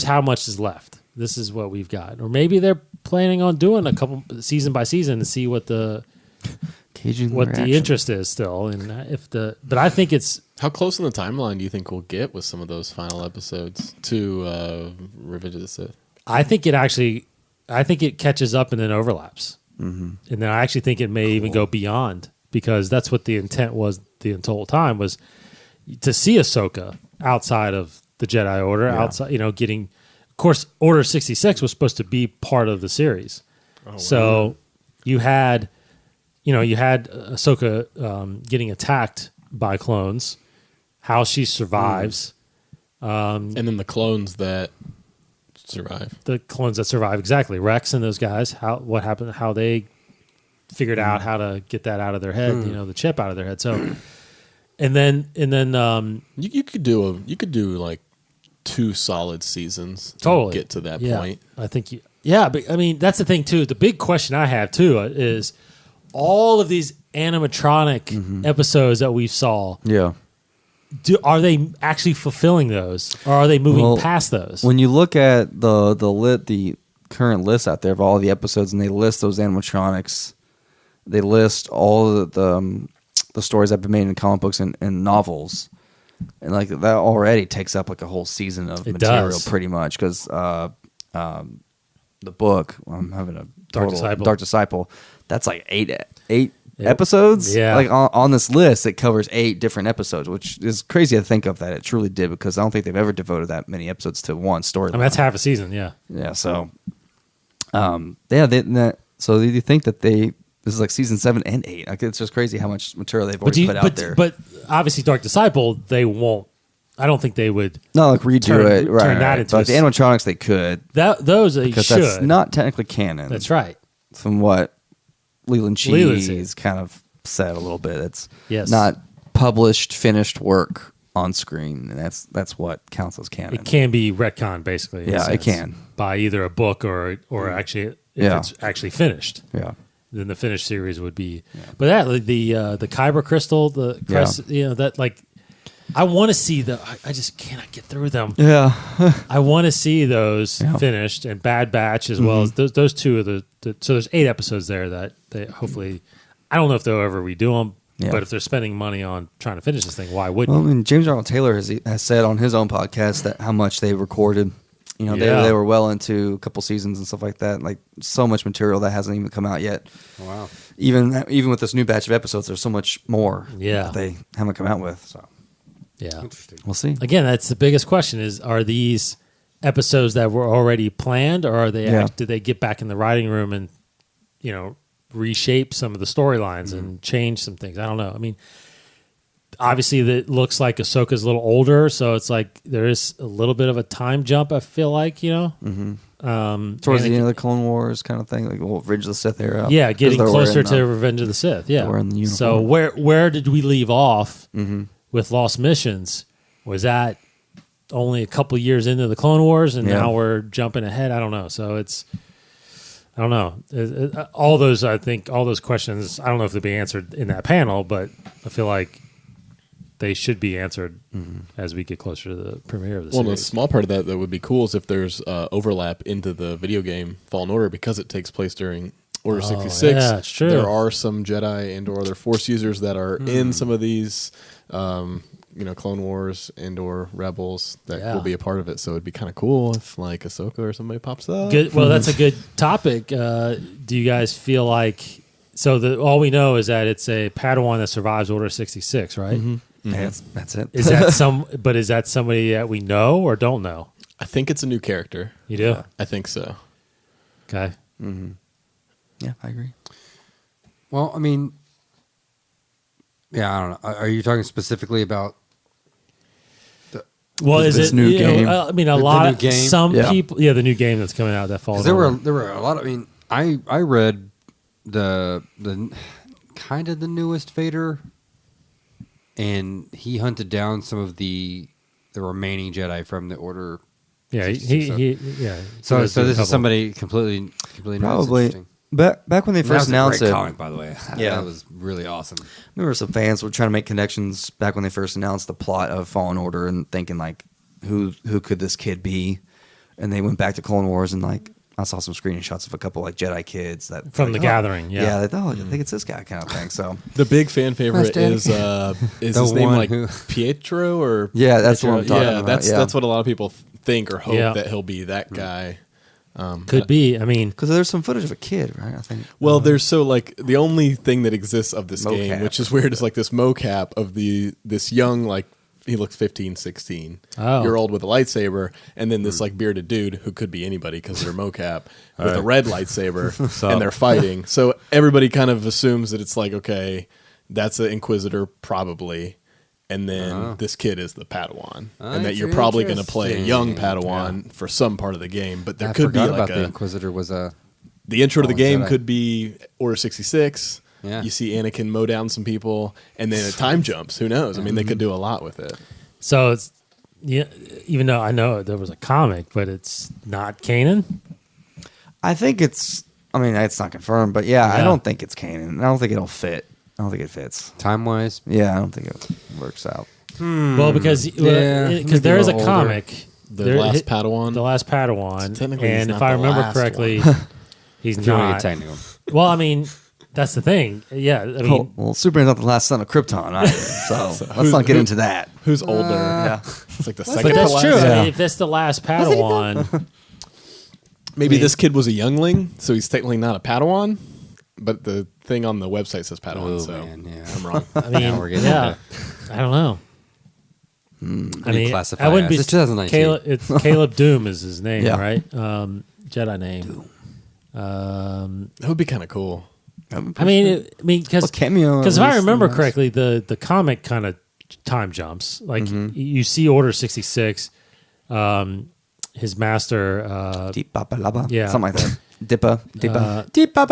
how much is left. This is what we've got, or maybe they're planning on doing a couple season by season to see what the Gauging the reaction. interest is still, and if the. But I think it's. How close in the timeline do you think we'll get with some of those final episodes to Revenge of the Sith? I think it catches up and then overlaps, and then I actually think it may even go beyond, because that's what the intent was the whole time, was to see Ahsoka outside of the Jedi Order, outside, getting. Of course, Order 66 was supposed to be part of the series, so you had Ahsoka getting attacked by clones, how she survives. And then the clones that survive. The clones that survive, exactly. Rex and those guys, what happened, how they figured out how to get that out of their head, the chip out of their head. So, and then You could do like 2 solid seasons to totally get to that Yeah. point. I think but I mean, that's the thing too. The big question I have too is all of these animatronic episodes that we saw. Yeah. Are they actually fulfilling those, or are they moving past those? When you look at the current list out there of all the episodes, and they list those animatronics, they list all the stories that have been made in comic books and novels, and like that already takes up like a whole season of material, does. pretty much. Because the book, I'm having a Dark Disciple. that's like eight episodes. Yeah. Like on this list, it covers 8 different episodes, which is crazy to think of that it truly did, because I don't think they've ever devoted that many episodes to one story. I mean, that's half a season. Yeah. Yeah. So, so do you think that this is like season 7 and 8? Like, it's just crazy how much material they've already put out there. But obviously, Dark Disciple, they won't. I don't think they would. No, like redo turn it. Right. that into But like the animatronics, they could. Those they Because should. that's not technically canon. That's right. From what Leland Leland Cheese kind of said a little bit. It's Yes. not published, finished work on screen, and that's what counts as canon. It can be retconned, basically. in a Yeah, it sense, can. by either a book or actually if Yeah. it's actually finished. Yeah. Then the finished series would be. But that the Kyber crystal, the crest, that like. I want to see I just cannot get through them. Yeah. I want to see those Yeah. finished, and Bad Batch as well as those 2 of the. So there's 8 episodes there that they hopefully. I don't know if they'll ever redo them, Yeah. but if they're spending money on trying to finish this thing, why wouldn't? Well, I mean, James Arnold Taylor has said on his own podcast that how much they recorded. You know, Yeah. they were well into a couple seasons and stuff like that. Like so much material that hasn't even come out yet. Wow. Even with this new batch of episodes, there's so much more that they haven't come out with. So Yeah. Interesting. we'll see. Again, that's the biggest question: are these episodes that were already planned, or are they? Yeah. Did they get back in the writing room and reshape some of the storylines and change some things? I don't know. I mean, obviously, it looks like Ahsoka's a little older, so it's like there is a little bit of a time jump. I feel like Towards the end of the Clone Wars kind of thing, like Revenge of the Sith era. yeah, getting 'Cause they were closer in, to Revenge of the Sith. Yeah. they were in the uniform. So where did we leave off with Lost Missions? Was that only a couple years into the Clone Wars, and Yeah. now we're jumping ahead? I don't know. So I don't know. All those questions, I don't know if they'll be answered in that panel, but I feel like they should be answered as we get closer to the premiere of the Well, a series. small part of that would be cool is if there's overlap into the video game Fallen Order, because it takes place during Order 66. yeah, it's true. There are some Jedi and or other Force users that are in some of these, Clone Wars and or Rebels that will be a part of it. So it'd be kind of cool if like Ahsoka or somebody pops up. Good. Well, that's a good topic. Do you guys feel like all we know is that it's a Padawan that survives Order 66, right? That's it. Is that but is that somebody that we know or don't know? I think it's a new character. You do? I think so. Okay. Yeah, I agree. Well, I mean, yeah, I don't know. Are you talking specifically about? Well, This is it new game? I mean, a The lot new of game? some Yeah. people. Yeah, the new game that's coming out that fall. Because there were a lot of. I mean, I read the kind of the newest Vader, and he hunted down some of the remaining Jedi from the Order. Yeah, 66, he yeah. So he does do a this couple. is somebody completely new. That's Probably. interesting. back when they That first was a announced great it. comic, by the way. Yeah. That was really awesome. I remember some fans were trying to make connections back when they first announced the plot of Fallen Order and thinking like, who could this kid be? And they went back to Clone Wars and like I saw some screenshots of a couple like Jedi kids that From like, The Gathering, yeah. they thought, I think it's this guy kind of thing. So The big fan favorite is The his name one like who- Pietro or Yeah, that's what I'm Pietro? talking yeah, about, that's what a lot of people think or hope Yeah. that he'll be that guy. Could be. I mean, because there's some footage of a kid, right? I think. Well, there's so like the only thing that exists of this game, Mocap. which is weird, is like this mocap of this young like he looks 15, 16 Oh. year old with a lightsaber, and then this like bearded dude who could be anybody because they're mocap with a red lightsaber, and they're fighting. So everybody kind of assumes that it's like okay, that's an Inquisitor probably. And then this kid is the Padawan, and that you're probably going to play a young Padawan for some part of the game. But there I could be forgot like about the Inquisitor was a. the intro to the Oh, game Jedi. could be Order 66. Yeah. You see Anakin mow down some people, and then it time jumps. Who knows? I mean, they could do a lot with it. so it's yeah. Even though I know there was a comic, but it's not Kanan. I think it's. I mean, it's not confirmed, but yeah, I Yeah. don't think it's Kanan. I don't think it'll fit. I don't think it fits. Time wise, Yeah, I don't think it works out. Well, because Yeah, maybe there is a a little comic, The last Padawan. the last Padawan, technically he's and not if I the remember last correctly, he's if you want to not. get technical. Well, I mean, that's the thing. Yeah, I mean, Well, Superman's not the last son of Krypton either, so let's not get into that. Who's older? Yeah. It's like the but second that's to last. true. I Yeah. mean, if that's the last Padawan, Maybe I mean- this kid was a youngling, so he's technically not a Padawan. But the thing on the website says Padawan, Oh, so man, yeah. I'm wrong. I mean, Now we're getting yeah, I don't know. I do you mean, classify I wouldn't as? be. It's 2019. It's Caleb Doom is his name, Yeah. right? Jedi name. That would be kind of cool. I mean, because A cameo, Because if at I least, remember nice. correctly, the comic kind of time jumps. Like you see Order 66, his master. Deep Baba Laba. Yeah. Something like that. Dippa. Dippa. Deepa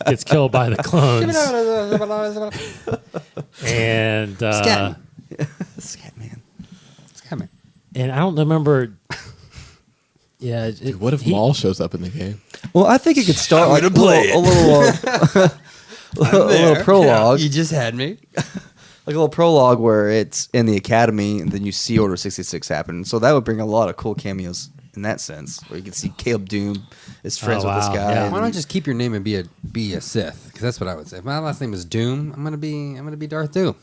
gets killed by the clones, and Scatman. and I don't remember. Yeah, Dude, what if Maul shows up in the game? Well, I think it could start like a little prologue. You just had me. Like a little prologue where it's in the academy and then you see Order 66 happen. So that would bring a lot of cool cameos in that sense, where you can see Caleb Doom is friends with this wow. guy. Yeah. and- Why not just keep your name and be a Sith? Because that's what I would say. If my last name is Doom, I'm gonna be Darth Doom.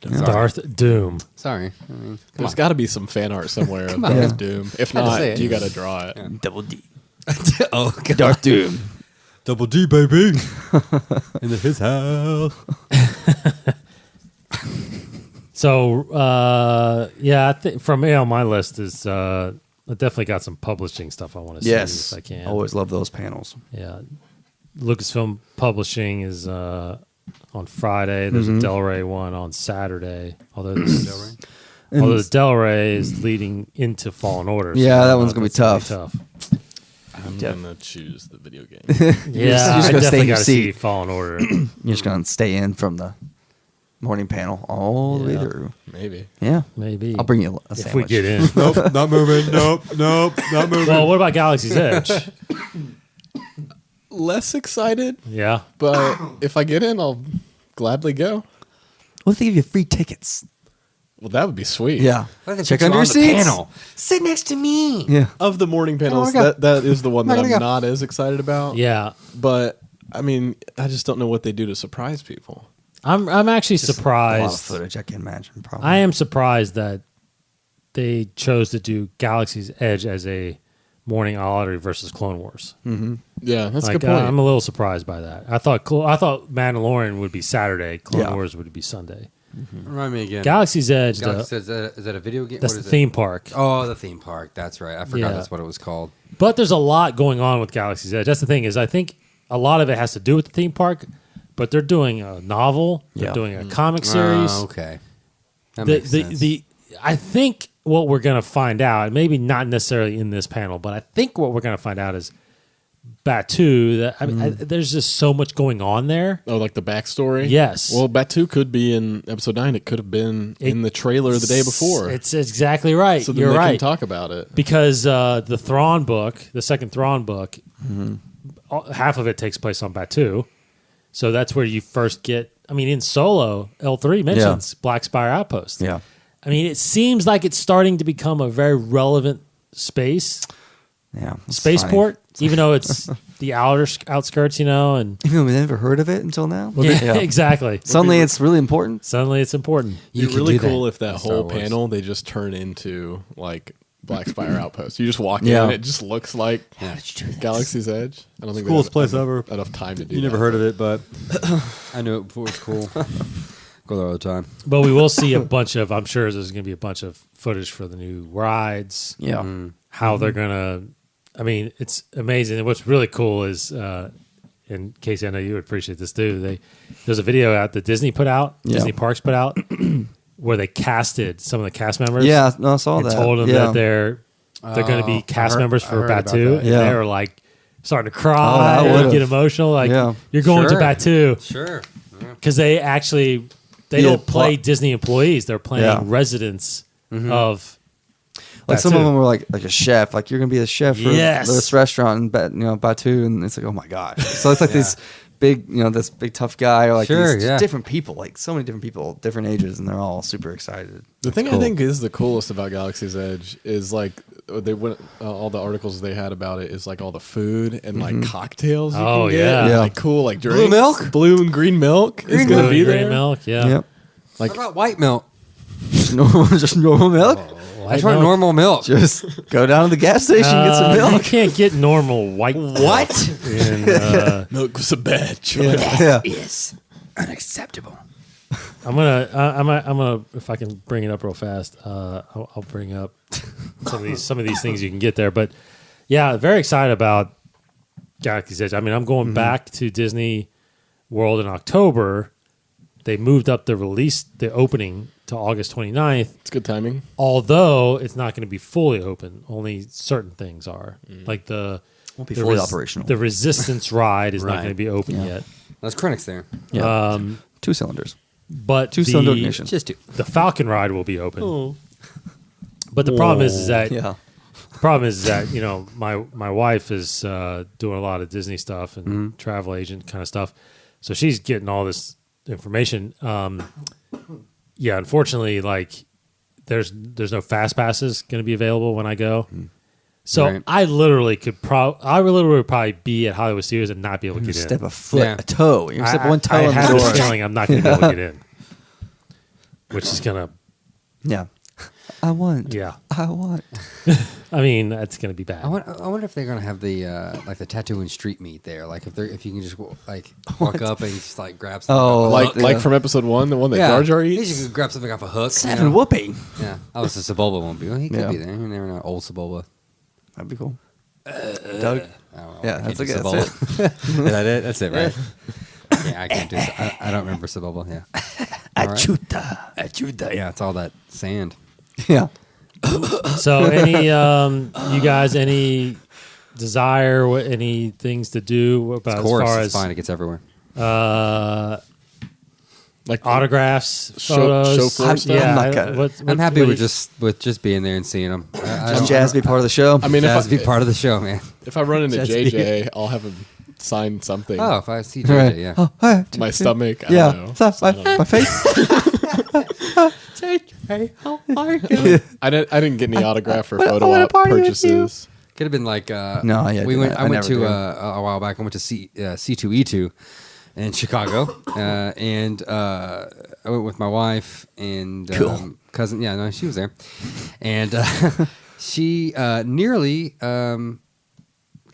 Darth Doom. Sorry, I mean, There's got to be some fan art somewhere of on. Darth Yeah. Doom. If Had to not, say it. you got to draw it. Double D. oh God. Darth Doom. Double D, baby, in his house. So yeah, I think from on my list is I definitely got some publishing stuff I want to see Yes. if I can. Always love those panels. Yeah, Lucasfilm Publishing is on Friday. There's a Del Rey one on Saturday. Although the Del Rey is leading into Fallen Order. so Yeah, I that don't one's know gonna if be that's tough. I'm Yeah. going to choose the video game. Yeah, just I gonna stay in definitely your got to see seat. Fallen Order. You're just going to stay in from the morning panel all the way Yeah. through. Maybe. Yeah. Maybe I'll bring you a if sandwich. we get in. Nope, not moving. Nope, not moving. Well, what about Galaxy's Edge? Less excited, Yeah. but if I get in, I'll gladly go. What if they give you free tickets? Well, that would be sweet. Yeah. What if they Check put you under on your the seats. panel? Sit next to me. Yeah. Of the morning panels, gonna go. that is the one Not that gonna I'm go. not as excited about. Yeah. But I mean, I just don't know what they do to surprise people. I'm actually A lot of surprised. footage, I can imagine. Probably. I am surprised that they chose to do Galaxy's Edge as a morning lottery versus Clone Wars. Yeah, that's a Like, good point. I'm a little surprised by that. I thought Mandalorian would be Saturday, Clone Yeah. Wars would be Sunday. Remind me again. Galaxy's Edge, Galaxy, is that a video game? that's What the is it? theme park. Oh, the theme park. That's right. I forgot Yeah. that's what it was called. But there's a lot going on with Galaxy's Edge. That's the thing is, I think a lot of it has to do with the theme park. But they're doing a novel. They're Yeah. doing a comic series. Oh, okay. That the, makes the, sense. the I think what we're going to find out, maybe not necessarily in this panel, but I think what we're going to find out is Batu, that I mean, there's just so much going on there. Oh, like the backstory? Yes. Well, Batu could be in episode 9. It could have been in the trailer the day before. It's exactly right. so then You're they right. can talk about it. Because the Thrawn book, the second Thrawn book, half of it takes place on Batu. So that's where you first get. I mean, in Solo, L3 mentions Black Spire Outpost. Yeah. I mean, it seems like it's starting to become a very relevant space. Yeah. It's Spaceport, even though it's the outskirts, and funny. Even though we never heard of it until now. exactly. Suddenly it's really important. Suddenly it's important. It'd be can really do that cool if that in Star whole Wars. panel they just turn into like Black Spire Outpost. You just walk in Yeah. and it just looks like Galaxy's Edge. I don't think Coolest they have place ever. enough time to do You that. never heard of it, but I knew it before. It's cool. Go there all the time. But we will see a bunch of, I'm sure there's going to be a bunch of footage for the new rides, Yeah. how they're going to, I mean, it's amazing. And what's really cool is, in case I know you would appreciate this too, there's a video out that Disney put out, Yeah. Disney Parks put out, where they casted some of the cast members. Yeah, no, I saw and that. told them yeah. that they're going to be cast members I for heard about Batu. that. And Yeah. they were like starting to Oh, cry I and would've. get emotional. Like, Yeah. you're going to Sure. Batu. Sure. Because they actually, they Yeah, don't play plot- Disney employees. They're playing Yeah. residents of Like some of Batu. them were like a chef, like you're gonna be a chef for Yes. this restaurant in Batu, and it's like, oh my gosh. So it's like this big, this big tough guy, or like Sure, these yeah. different people, like so many different people, different ages, and they're all super excited. The thing cool. I think is the coolest about Galaxy's Edge is like they went all the articles they had about it is like all the food and like cocktails. You Oh, can get, yeah. and, Yeah. like cool like drinks. milk? Blue and green milk is Green going to milk. be Green there. milk. Yeah. Yep. Like What about white milk? just normal milk. I just want normal milk. Just go down to the gas station and get some You milk. can't get normal white milk in, milk was a bad choice. Yeah. Is unacceptable. I'm gonna if I can bring it up real fast, I'll bring up some of these things you can get there. But yeah, very excited about Galaxy's Edge. I mean, I'm going back to Disney World in October. They moved up the opening to August 29th, It's good timing. although it's not going to be fully open. Only certain things are. Like Won't be the fully operational. The Resistance ride is not Right. going to be open Yeah. yet. That's Krennic's there. Yeah. 2 cylinders. But 2-cylinder ignition. Just two. the Falcon ride will be open. But the problem is that Yeah. the problem is that my wife is doing a lot of Disney stuff and travel agent kind of stuff, so she's getting all this information. Yeah, unfortunately, like there's no fast passes going to be available when I go. So Right. I literally would probably be at Hollywood Studios and not be able to get Step in. a foot, Yeah. a toe. You step one toe I in have the a door. feeling I'm not going to be able to get in, which is gonna. Yeah. I want. Yeah, I mean that's going to be bad. I wonder if they're gonna have the like the Tatooine street meet there. Like if you can just like walk up and just like grab something. Oh, off a hook. Like from episode 1, the one that yeah, Jar Jar You eats. can grab something off a hook. Seven whooping. Yeah. Oh, so Sebulba won't be. Well, he could Yeah. be there. You never know. Old Sebulba. That'd be cool. Doug. I don't know. Yeah, I that's can't do okay. That's Sebulba. it. Is that it? That's it, right? Yeah, I can't do. I don't remember Sebulba. Yeah. All right. Achuta. Yeah, it's all that sand. Yeah. So, any you guys, any desire, any things to do about Of course, as far it's fine. It gets everywhere. as Like autographs, Show- photos? chauffeur stuff? Yeah, I'm not gonna- I'm happy with just being there and seeing them. Just Jazz be part of the show. I mean, Jazz be if part of the show, man. I run into Just JJ, I'll have him sign something. Oh, if I see Right. JJ, yeah. Oh, hi. My stomach. I Yeah. don't know. Stuff, my face. I didn't get any autograph or I photo wanna op party with purchases. Could have been like No, yeah, we went. I I went never to do. a while back. I went to C2E2 in Chicago, and I went with my wife and Cool. cousin. Yeah, no, she was there, and she nearly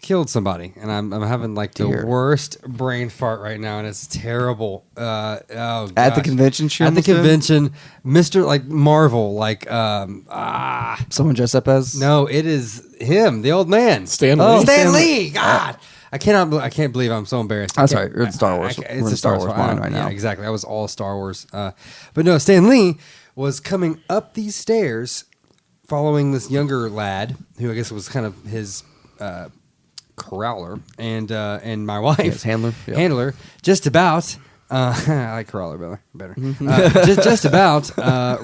killed somebody, and I'm having like the Dear. worst brain fart right now, and it's terrible. Oh, At the gosh. convention, she At the almost did? convention, Mr. like Marvel, like Someone dressed up as. no, it is him, the old man. Stan Oh, Lee. Stan Lee. God, I can't believe I'm so embarrassed. That's I right. can't- You're in Star Wars. It's We're in a Star Wars I mind don't- right now. Yeah, exactly. I was all Star Wars. But no, Stan Lee was coming up these stairs, following this younger lad who I guess was kind of his Crowler and my wife, Yes, Handler. Yeah. Handler, just about. I like Crowler better. Just about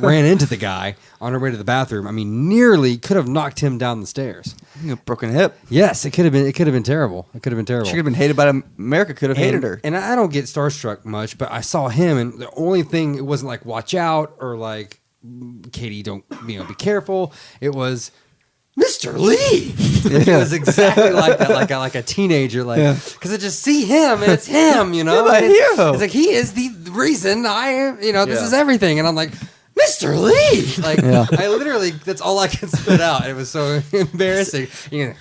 ran into the guy on her way to the bathroom. I mean, nearly could have knocked him down the stairs. Broken hip. Yes, it could have been. It could have been terrible. It could have been terrible. She could have been hated by America. Could have hated her. And I don't get starstruck much, but I saw him, and the only thing, it wasn't like watch out or like Katie, don't be careful. It was Mr. Lee. It was exactly like that, like a teenager, because I just see him and it's him, Yeah, my hero. It's like he is the reason this is everything, and I'm like, Mr. Lee. Like I literally, that's all I could spit out. It was so embarrassing.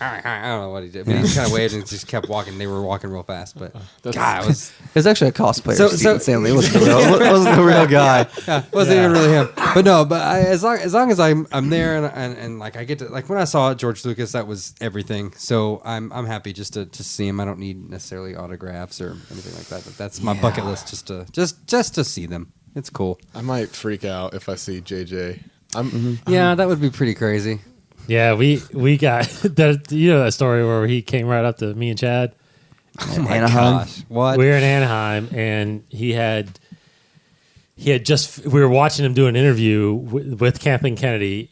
I don't know what he did, but he just kind of waved and just kept walking. They were walking real fast, but God, it was. It was actually a cosplayer. So- Stephen Stanley. It wasn't the real guy. Wasn't even really him. But no, as long as I'm there and like I get to, like when I saw George Lucas, that was everything. So I'm happy just to see him. I don't need necessarily autographs or anything like that. But that's my bucket list, just to see them. It's cool. I might freak out if I see JJ. Yeah, that would be pretty crazy. Yeah, we got that story where he came right up to me and Chad. Oh my Anaheim. gosh! What? We were in Anaheim, and he had just. We were watching him do an interview with Kathleen Kennedy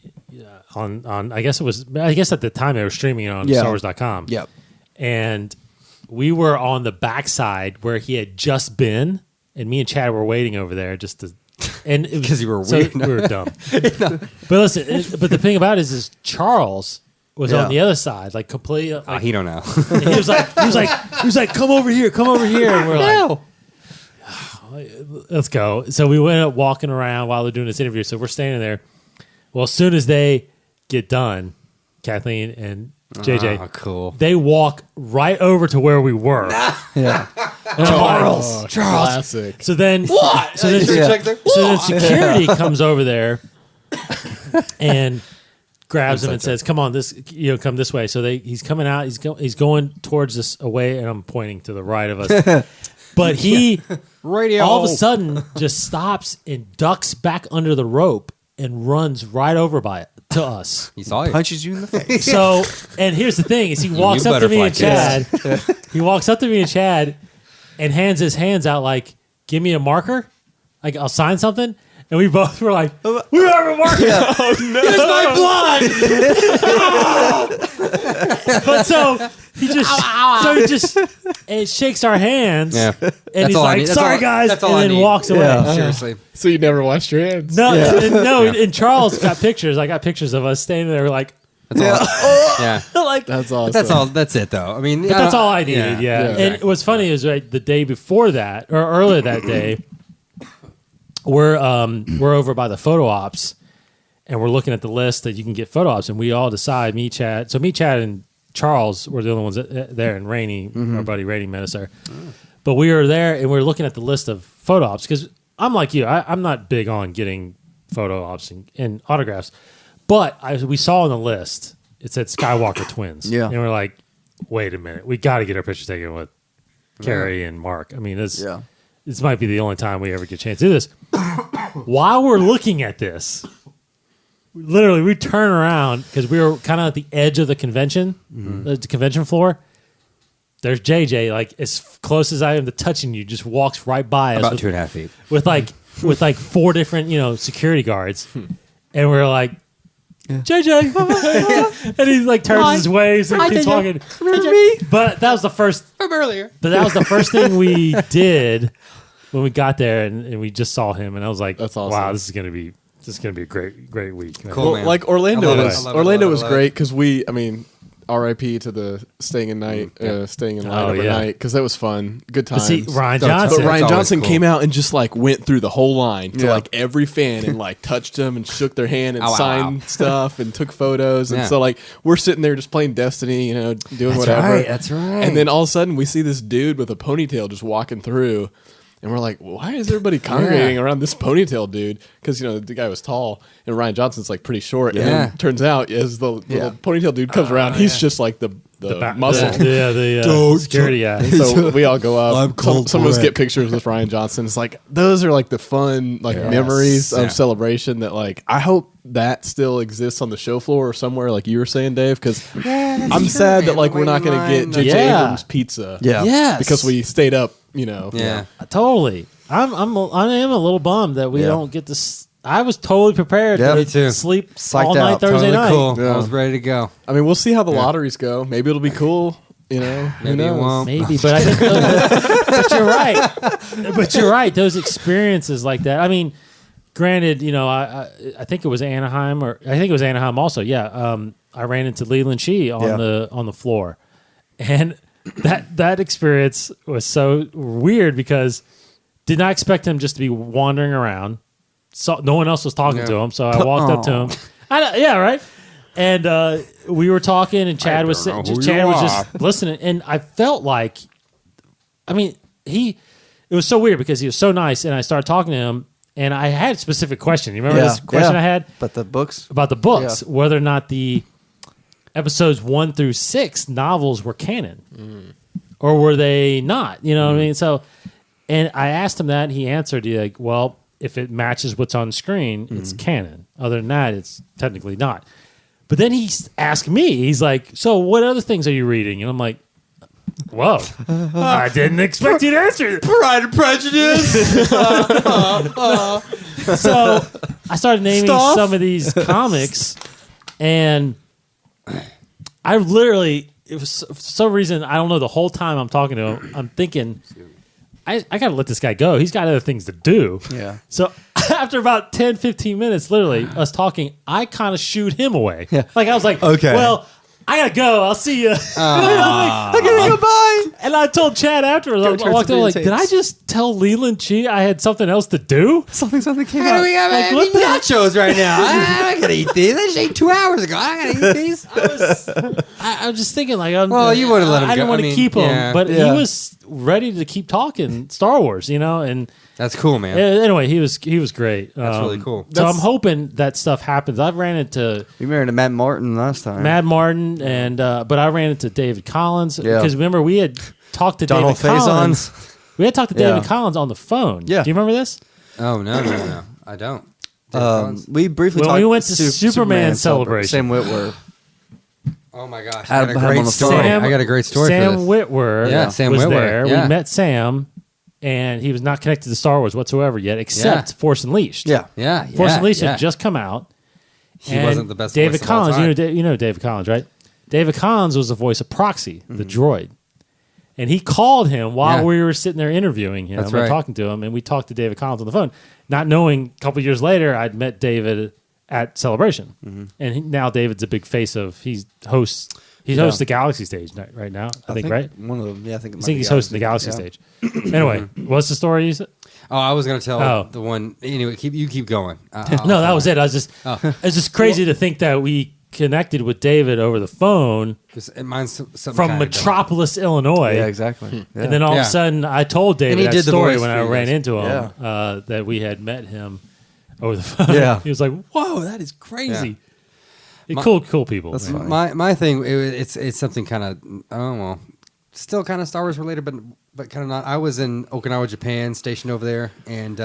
on. I guess at the time they were streaming it on StarWars.com. Yep. And we were on the backside where he had just been, and me and Chad were waiting over there just to. And because you were so weird. we were dumb. But listen, but the thing about it is Charles was on the other side, like completely. Like, he don't know. and he was like, come over here, and we're like, let's go. So we went up walking around while they're doing this interview. So we're standing there. Well, as soon as they get done, Kathleen and JJ, Oh, cool. they walk right over to where we were. Yeah. Charles. Classic. So then, what? So then security comes over there and grabs him and says, "Come on, come this way." So he's coming out. He's going towards us away, and I'm pointing to the right of us. But he Radio. all of a sudden just stops and ducks back under the rope and runs right over to us. He saw you. Punches you in the face. So, and here's the thing: is he walks up to me and Chad. He walks up to me and Chad, and hands his hands out like, "Give me a marker, like I'll sign something." And we both were like, "We have a marker." Oh no! Here's my blood. But so he just and shakes our hands. Yeah. And he's like, "Sorry, guys," and then walks away. Yeah. Seriously. So you never washed your hands? No, and Charles got pictures. I got pictures of us standing there like, Yeah. like That's awesome. That's all. That's it, though. I mean, But that's all I needed. Yeah. And what's funny is the day before that, or earlier that day, we're over by the photo ops, and we're looking at the list that you can get photo ops, and we all decide. Me, Chad, and Charles were the only ones there, and Rainey, our buddy Rainey, met us there. But we were there, and we were looking at the list of photo ops because I'm like you. I'm not big on getting photo ops and autographs, but we saw on the list it said Skywalker twins. Yeah. And we're like, wait a minute, we got to get our picture taken with Carrie and Mark. I mean, this might be the only time we ever get a chance to do this. While we're looking at this, literally we turn around because we were kind of at the edge of the convention, the convention floor. There's JJ, like as close as I am to touching you, just walks right by us about 2.5 feet with like 4 different security guards, and we're like, JJ, and he like turns his waves and keeps walking. But that was the first from earlier. But that was the first thing we did when we got there, and we just saw him, and I was like, That's awesome. wow, this is gonna be a great week. Man. Cool. Well, man. like Orlando I love was it. I love it. Orlando I love it. was I love it. great because R.I.P. to the staying in light overnight because that was fun. Good But times. see, Ryan But Johnson. But Ryan always Johnson cool. came out and just like went through the whole line to like every fan and like touched them and shook their hand and Ow, ow, signed stuff and took photos. And Yeah. so like we're sitting there just playing Destiny, doing That's whatever. right. That's right. And then all of a sudden we see this dude with a ponytail just walking through. And we're like, why is everybody congregating around this ponytail dude? Because, the guy was tall and Ryan Johnson's like pretty short. And Yeah. then turns out as the little ponytail dude comes around, he's just like the muscle. The security guy. And so we all go up. I'm cold Some of us brick. get pictures with Ryan Johnson. It's like those are like the fun memories of Celebration that like I hope that still exists on the show floor or somewhere like you were saying, Dave, because I'm sad that like we're not going to get J.J. Abrams pizza. Yeah. Because we stayed up, Yeah. Totally. I am a little bummed that we don't get to. I was totally prepared Yeah, to me too. sleep Psyched all night out. Thursday Totally night. cool. Yeah. I was ready to go. I mean, we'll see how the lotteries go. Maybe it'll be cool. Who Maybe it knows? won't. Maybe, but I think, but you're right. But you're right. Those experiences like that. I mean, granted, I think it was Anaheim, or I think it was Anaheim also. Yeah, I ran into Leland Shee on the floor, and that experience was so weird because did not expect him just to be wandering around. So no one else was talking to him, so I walked up to him. Yeah, right. And we were talking, and Chad was just listening, and I felt like, I mean, it was so weird because he was so nice, and I started talking to him, and I had a specific question. You remember this question I had? But the books? About the books, whether or not the episodes 1 through 6 novels were canon, or were they not? You know what I mean? So, and I asked him that, and he answered, he's like, well, if it matches what's on screen, it's canon. Other than that, it's technically not. But then he asked me, he's like, so what other things are you reading? And I'm like, whoa, I didn't expect you to answer. Pride and Prejudice. So I started naming some of these comics, and I literally, it was for some reason, I don't know, the whole time I'm talking to him, I'm thinking, I got to let this guy go. He's got other things to do. Yeah. So after about 10, 15 minutes, literally, us talking, I kind of shooed him away. Yeah. Like, I was like, Okay. well, I got to go. I'll see you. Okay, goodbye. And I told Chad afterwards, I turn walked some over like, did videotapes. I just tell Leland Chi I had something else to do? Something came How out. do we have Like, what the- nachos right now? I gotta eat these. I just ate 2 hours ago. I gotta eat these. I was just thinking, like, You wouldn't let him I didn't go. want I to mean, keep him, yeah. but Yeah. he was ready to keep talking Star Wars, and That's cool, man. anyway, he was great. That's really cool. So I'm hoping that stuff happens. I've ran into We married to Matt Martin last time. Mad Martin, and but I ran into David Collins Yeah. because remember we had talked to Donald David Collins. Faison. We had talked to Yeah. David Collins on the phone. Yeah. Do you remember this? Oh no, I don't. We briefly When talked we went to Superman celebration. Sam Witwer. Oh my gosh, Had I him got a on great the story. Sam- I got a great story Sam for this. Witwer Yeah, Sam was Witwer, there. yeah. We met Sam, and he was not connected to Star Wars whatsoever yet, except Yeah. Force Unleashed. Yeah. Yeah, Force yeah, Unleashed yeah. had just come out. He and wasn't the best David voice of all Collins, time. you know David Collins, right? David Collins was the voice of Proxy, the droid. And he called him while Yeah. we were sitting there interviewing him That's and right. talking to him. And we talked to David Collins on the phone, not knowing a couple years later I'd met David at Celebration. And now David's a big face of, he hosts the Galaxy stage right now, I think, right? One of them. Yeah, I think it I might think be he's hosting the Galaxy stage. Anyway, what's the story you said? Oh, I was gonna tell Oh. the one. Anyway, keep going. No, that was it. I was just, it's just crazy to think that we connected with David over the phone Mine's something from kinda Metropolis, Illinois. Yeah, exactly. Yeah. And then all of Yeah. a sudden, I told And David he that did the story voice when for I you ran guys. into him, that we had met him over the phone. Yeah. He was like, whoa, that is crazy. My- Cool people. That's man. fine. my thing. It's something kind of still kind of Star Wars related, but kind of not. I was in Okinawa, Japan, stationed over there, and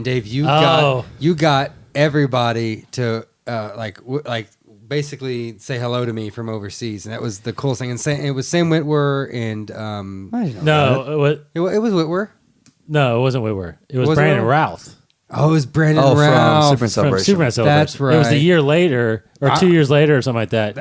Dave, you got everybody to like basically say hello to me from overseas, and that was the coolest thing. And it was Sam Witwer and No, it was Witwer. no, it wasn't Whitwer. It was Was it Brandon Whitwer? Routh Oh, it was Brandon from Ralph. Superman from Celebration. Superman Celebration. That's It was a right. year later, or 2 years later, or something like that.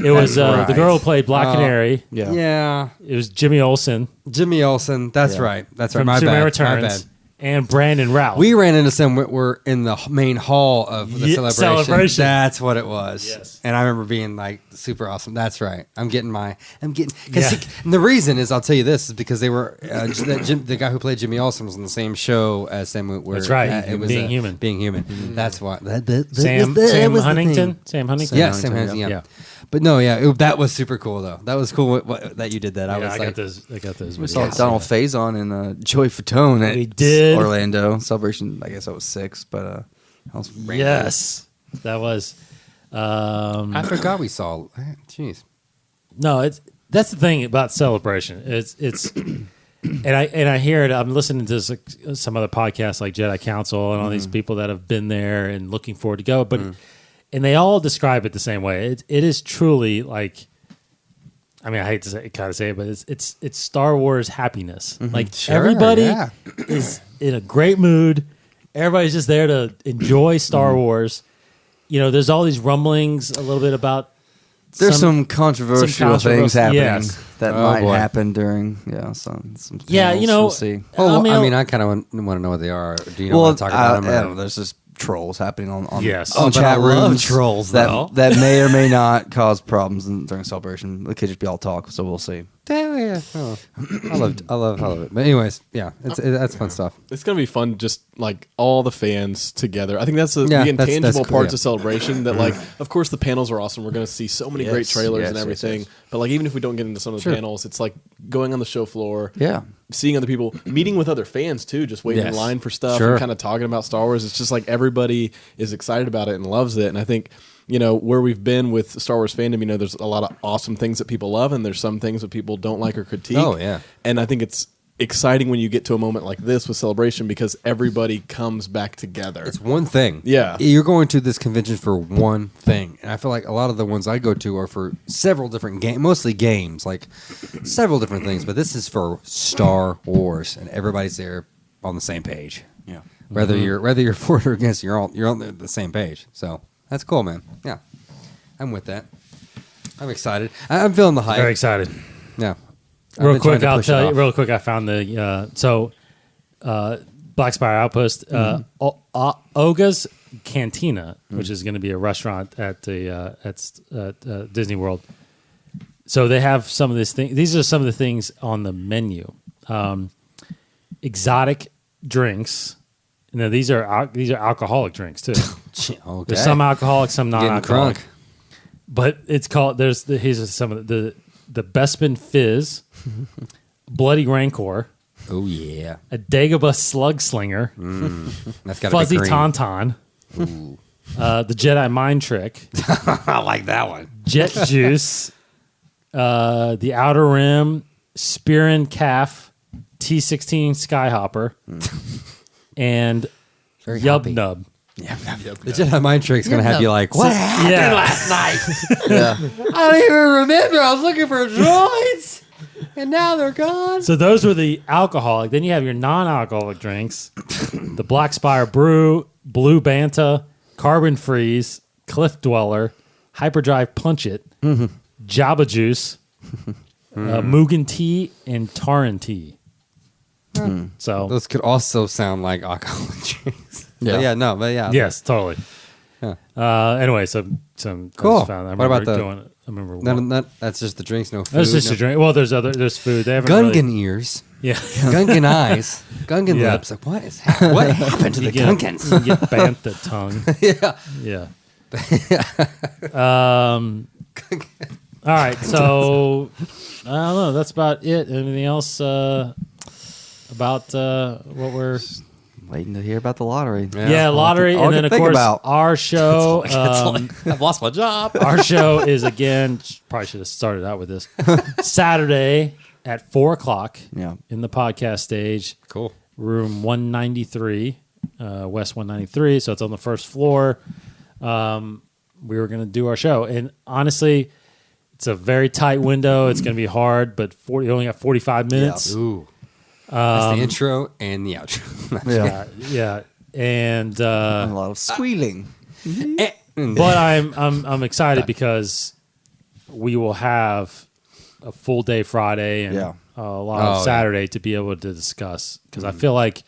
It was that's the girl who right. played Black Oh. Canary. Yeah. Yeah, It was Jimmy Olsen Jimmy Olsen. That's Yeah. right. That's right. from My Superman bad. My Returns, bad. and Brandon Routh. We ran into some. We're in the main hall of the Yeah, celebration. celebration. That's what it was. Yes. And I remember being like super awesome. That's right. And Yeah. the reason is I'll tell you this is because they were the guy who played Jimmy Olsen was on the same show as Sam Witwer. That's right. It was Being Human. Being human. That's why. Sam was the Huntington. thing. Sam Huntington. Yeah, Sam Huntington. Yeah. Yeah. But no, that was super cool though. That was cool that you did that. I Yeah, was I like, got those. I got those. We saw videos. Donald Faison and Joey Fatone at We did. Orlando Celebration. I guess that was 6, but that was random. Yes, that was. I forgot we saw. Jeez. No, that's the thing about Celebration. It's and I hear it. I'm listening to some other podcasts like Jedi Council and all these people that have been there and looking forward to go. But and they all describe it the same way. It is truly like. I mean, I hate to say it, but it's Star Wars happiness. Like everybody is in a great mood. Everybody's just there to enjoy Star Wars. You know, there's all these rumblings a little bit about. There's some controversial things happening that might boy. happen during some Yeah, panels. you know, we'll see. Well, I mean, I kind of want to know what they are. Do you know what I'm talking about? I don't know, there's just trolls happening on Yes. on But I chat love rooms trolls, though. that may or may not cause problems during Celebration. It could just be all talk, so we'll see. Yeah. Oh, I love it. But anyways, yeah, that's fun stuff. It's gonna be fun, just like all the fans together. I think that's the that's intangible cool, parts yeah. of Celebration. That like, of course, the panels are awesome. We're gonna see so many great trailers and everything. But like, even if we don't get into some of the panels, it's like going on the show floor, seeing other people, meeting with other fans too, just waiting in line for stuff and kind of talking about Star Wars. It's just like everybody is excited about it and loves it. And I think, you know, where we've been with Star Wars fandom, you know, there's a lot of awesome things that people love, and there's some things that people don't like or critique. Oh, yeah. And I think it's exciting when you get to a moment like this with Celebration because everybody comes back together. It's one thing. Yeah. You're going to this convention for one thing. And I feel like a lot of the ones I go to are for several different games, mostly games, like several different things. But this is for Star Wars, and everybody's there on the same page. Yeah. Whether you're for it or against, you're on the same page. So that's cool, man. Yeah. I'm with that. I'm excited. I'm feeling the hype. Very excited. Yeah. Real quick, I'll tell you. Real quick, I found the Black Spire Outpost, Oga's Cantina, which is going to be a restaurant at the Disney World. So they have some of this thing. These are some of the things on the menu: exotic drinks. No, these are alcoholic drinks too. Okay. There's some alcoholic, some Getting non-alcoholic. drunk. But it's called. Here's some of the Bespin Fizz, Bloody Rancor, Oh yeah. a Dagobah Slug Slinger, That's got Fuzzy to be cream. Tauntaun, the Jedi Mind Trick, I like that one. Jet Juice, the Outer Rim, Spear and Calf, T16 Skyhopper, and Very Yub hoppy. Nub. The Jedi Mind Trick's going to have you like, what happened Yeah. last night? Yeah. I don't even remember. I was looking for droids, and now they're gone. So those were the alcoholic. Then you have your non-alcoholic drinks: the Black Spire Brew, Blue Banta, Carbon Freeze, Cliff Dweller, Hyperdrive Punch It, Jabba Juice, Mugen Tea, and Taran Tea. So Those could also sound like alcoholic drinks. Yeah. But yeah. yes, totally. Yeah. Anyway, some Cool. I just found, I What about remember the- I remember. That's just the drinks, no food. That's just no. a drink. Well, there's food. They haven't Gungan really, ears, yeah. Gungan eyes, Gungan Yeah. lips. Like, what happened to the Gungans? You get bantha tongue. Yeah. All right. So I don't know. That's about it. Anything else about what we're? Waiting to hear about the lottery. Yeah, lottery, all I and then can of think course about. our show. I've lost my job. Our show is again. Probably should have started out with this. Saturday at 4:00. Yeah. In the podcast stage. Cool. Room 193, West 193. So it's on the first floor. We were going to do our show, and honestly, it's a very tight window. It's going to be hard, but you only got 45 minutes. Ooh. That's the intro and the outro. Yeah, and A lot of squealing. but I'm excited because we will have a full day Friday and Yeah. a lot of Saturday to be able to discuss, because I feel like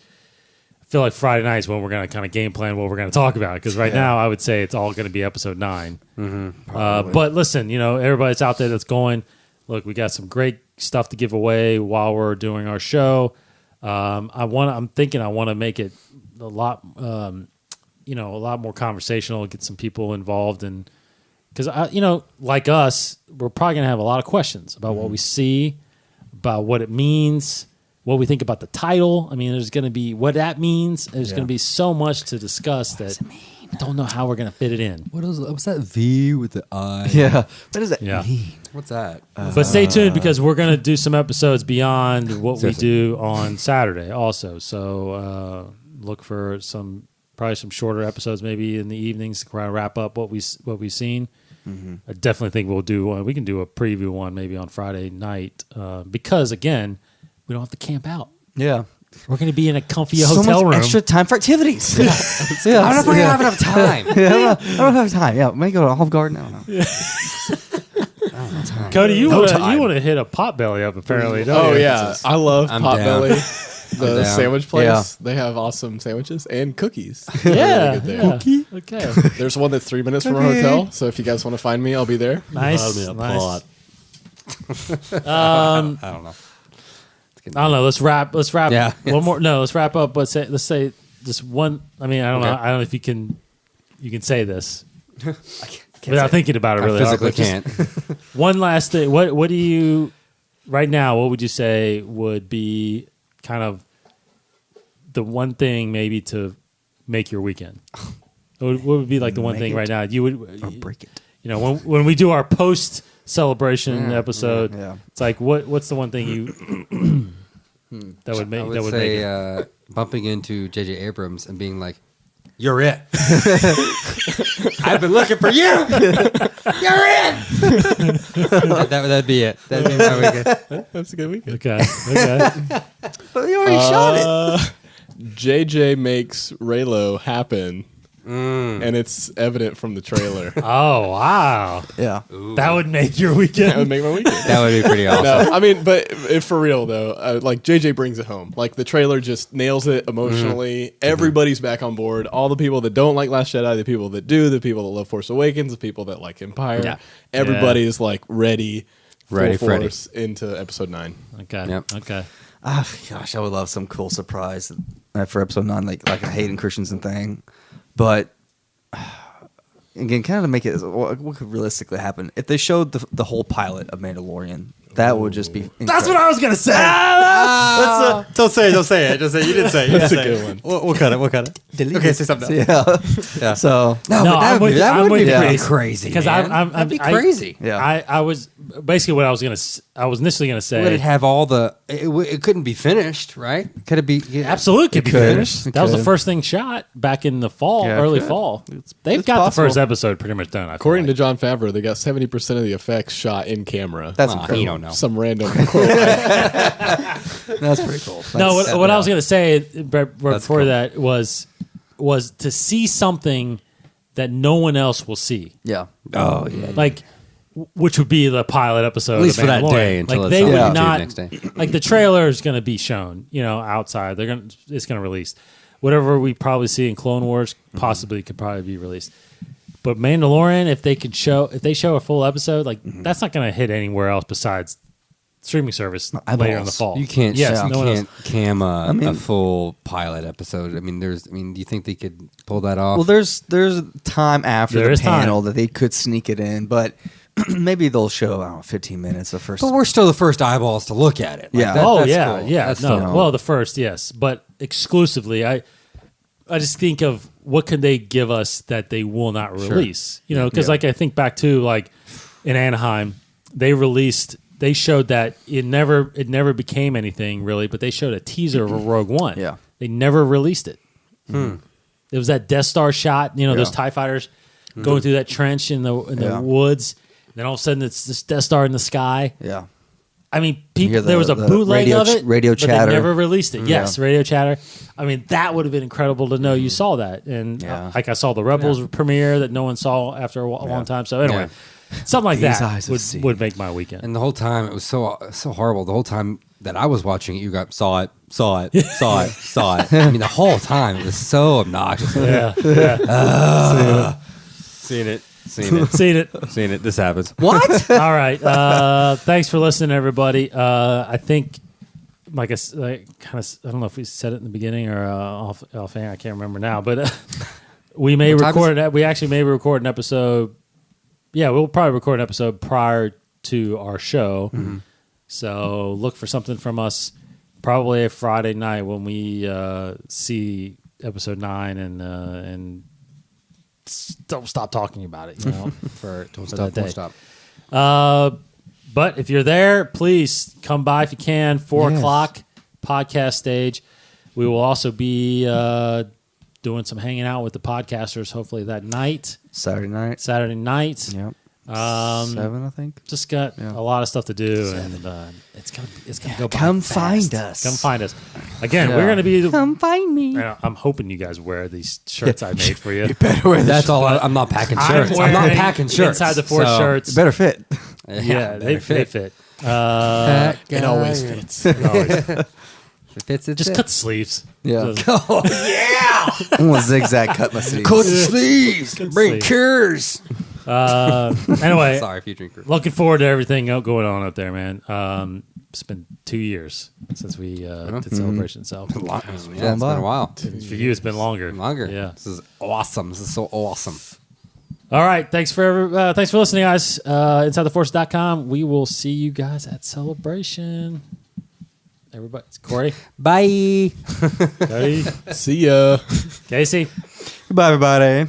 Friday night is when we're going to kind of game plan what we're going to talk about, because right now I would say it's all going to be episode 9. But listen, everybody's out there that's going, look, we got some great stuff to give away while we're doing our show. I'm thinking I want to make it a lot, a lot more conversational, get some people involved, and because like us, we're probably going to have a lot of questions about what we see, about what it means, what we think about the title. I mean, there's going to be what that means. There's going to be so much to discuss that. don't know how we're gonna fit it in. What's that V with the I? Yeah. What does that Yeah. mean? What's that? But stay tuned because we're going to do some episodes beyond what Seriously. we do on Saturday also. So look for probably some shorter episodes maybe in the evenings to kind of wrap up what we've seen. I definitely think we'll do one. We can do a preview one maybe on Friday night because, again, we don't have to camp out. Yeah. We're going to be in a comfy So hotel much room. extra time for activities. Yeah. I don't know if I have enough time. I don't have time. Yeah, maybe go to Olive Garden. I don't know. Cody, you No want time. to hit a Potbelly up apparently, don't Oh you? yeah, I love I'm down. Potbelly, the down. sandwich place. Yeah. They have awesome sandwiches and cookies. Yeah. Really good there. Yeah. Okay. There's one that's 3 minutes from our hotel, so if you guys want to find me, I'll be there. Nice. me a Nice. pot. Um, I don't know. I don't know. Let's wrap. Yeah. One more. No, let's wrap up. Let's say just one. I mean, I don't know. Okay. I don't know if you can say this without thinking about it I really hard. physically but just can't. One last thing. What do you right now? What would you say would be kind of the one thing maybe to make your weekend? What would be like the one Make thing it right now? You would Or break it. You know, when we do our post celebration episode, yeah. it's like what's the one thing you that would make I would that would say make it? bumping into J.J. Abrams and being like, "You're it. I've been looking for you. You're it." That'd be it. That'd be my weekend. That's a good weekend. Okay. Okay. But you already shot it. JJ makes Raylo happen, and it's evident from the trailer. Oh wow, Yeah. that would make your That would weekend. make my weekend. That would be pretty awesome. No, I mean, but if for real though, like JJ brings it home. Like the trailer just nails it emotionally. Everybody's back on board. All the people that don't like Last Jedi, the people that do, the people that love Force Awakens, the people that like Empire. Yeah. Everybody is like ready Ready, full Freddy. force into Episode 9. Okay. Yep. Okay. Gosh, I would love some cool surprise for episode 9, like a Hayden Christensen thing. But again, kind of to make it, what could realistically happen if they showed the whole pilot of Mandalorian? That would just be. Incredible. That's what I was gonna say. Don't say it. Don't say it. Just say it. You didn't say it. That's a good one. We'll cut it. We'll cut it. Okay, say something else. Yeah. So No, I'm with you. I'm with you, pretty Chris. crazy. Because man. That'd be crazy. Yeah. I was basically what I was initially gonna say. Would it have all the? It couldn't be finished, right? Could it be? Yeah. Absolutely could be could. finished. It That was the could. first thing shot back in the fall, Yeah, it early could. fall. It's They've got possible. the first episode pretty much done. I feel According to like. Jon Favreau, they got 70% of the effects shot in camera. That's Aw, incredible. you don't know. Some random quote. That's pretty cool. No, That's- what I was going to say before cool. that was to see something that no one else will see, Yeah. Oh yeah. like which would be the pilot episode, At least of for that Mandalorian. day until like it's they on would YouTube not next day. like the trailer is going to be shown, outside. It's going to release whatever we probably see in Clone Wars. Possibly could probably be released. But Mandalorian, if they show a full episode, like that's not going to hit anywhere else besides streaming service later in the Eyeballs. fall. You can't. Yes, you no one else. can't cam a mean- full pilot episode. I mean, do you think they could pull that off? Well, there's time after There the is time. panel that they could sneak it in, but maybe they'll show, I don't know, 15 minutes of first. but we're still the first eyeballs to look at it. Like, Yeah. Oh that's yeah, cool. yeah. That's No, still- well, the first, yes, but exclusively, I just think of what can they give us that they will not release. Because like I think back to like in Anaheim, they showed that it never became anything really, but they showed a teaser of a Rogue One. Yeah. They never released it. It was that Death Star shot, those TIE fighters going through that trench in the Yeah. woods. Then all of a sudden it's this Death Star in the sky. Yeah. I mean, hear people. There was a the bootleg radio of it, radio but chatter. they never released it. Yes, Yeah. radio chatter. I mean, that would have been incredible to know you saw that. And Yeah. like I saw the Rebels premiere that no one saw after a long time. So anyway, something like These that eyes have seen. would make my weekend. And the whole time it was so horrible. The whole time that I was watching it, you saw it. I mean, the whole time it was so obnoxious. yeah, Seen it. seen it. Seen it. This happens. What? All right. Thanks for listening, everybody. I think, like I don't know if we said it in the beginning or offhand. I can't remember now, but we may What time record it. We actually may record an episode. Yeah, we'll probably record an episode prior to our show. So look for something from us probably a Friday night when we see episode 9 and don't stop talking about it. You know, for Stop, that day. won't stop. But if you're there, please come by if you can. 4 Yes. o'clock podcast stage. We will also be doing some hanging out with the podcasters. Hopefully that night, Saturday night. Saturday night. Yep. 7, I think. Just got a lot of stuff to do, and it's gonna go by Come fast. find us. Come find us. Again, Yeah. we're gonna be. Come find me. I'm hoping you guys wear these shirts I made for you. That's all. I'm not packing shirts. I'm not wearing packing shirts. Inside the 4 So- shirts. It better fit. Yeah, they fit. It always fits. Always. It fits. Just cut the sleeves. Yeah. Just- I'm gonna zigzag cut my sleeves. Cut the sleeves. Bring sleeves. cures. Anyway, Sorry, future crew. looking forward to everything going on up there, man. It's been 2 years since we did Celebration. So Yeah, it's been a while. for you, it's been longer. Longer. Yeah. This is awesome. This is so awesome. All right. Thanks for listening, guys. InsideTheForce.com. We will see you guys at Celebration. Everybody, it's Corey, Bye. Cody, See ya. Casey. Goodbye, everybody.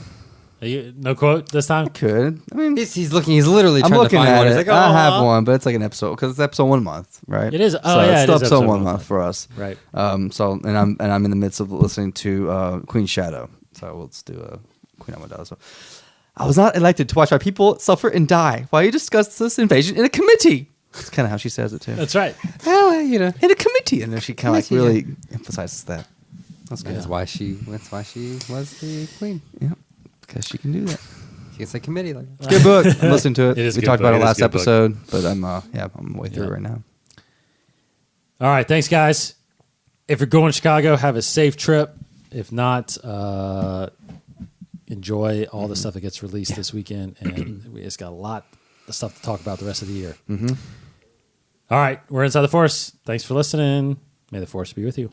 No quote this time. Could. I mean, He's looking. He's literally I'm trying to looking find at one. it. He's like, I have "Aw." one, but it's like an episode because it's episode 1 month, right? It is. Oh, so yeah, it's it still is episode episode 1 1 month for us. Right. So and I'm in the midst of listening to Queen Shadow. So let's do Queen Amidala. So I was not elected to watch our people suffer and die while you discuss this invasion in a committee. That's kind of how she says it too. That's right. oh, you know. In a committee, and then she kind of like Committee, really emphasizes that. That's good. That's why she. That's why she was the queen. Yeah, because she can do that. She can say committee like. It's a good book. I'm listening to it. It is a We good talked book. about It it is a last good book. episode, but I'm way through it right now. All right. Thanks, guys. If you're going to Chicago, have a safe trip. If not, enjoy all the stuff that gets released this weekend. And we just got a lot of stuff to talk about the rest of the year. All right. We're Inside the Force. Thanks for listening. May the Force be with you.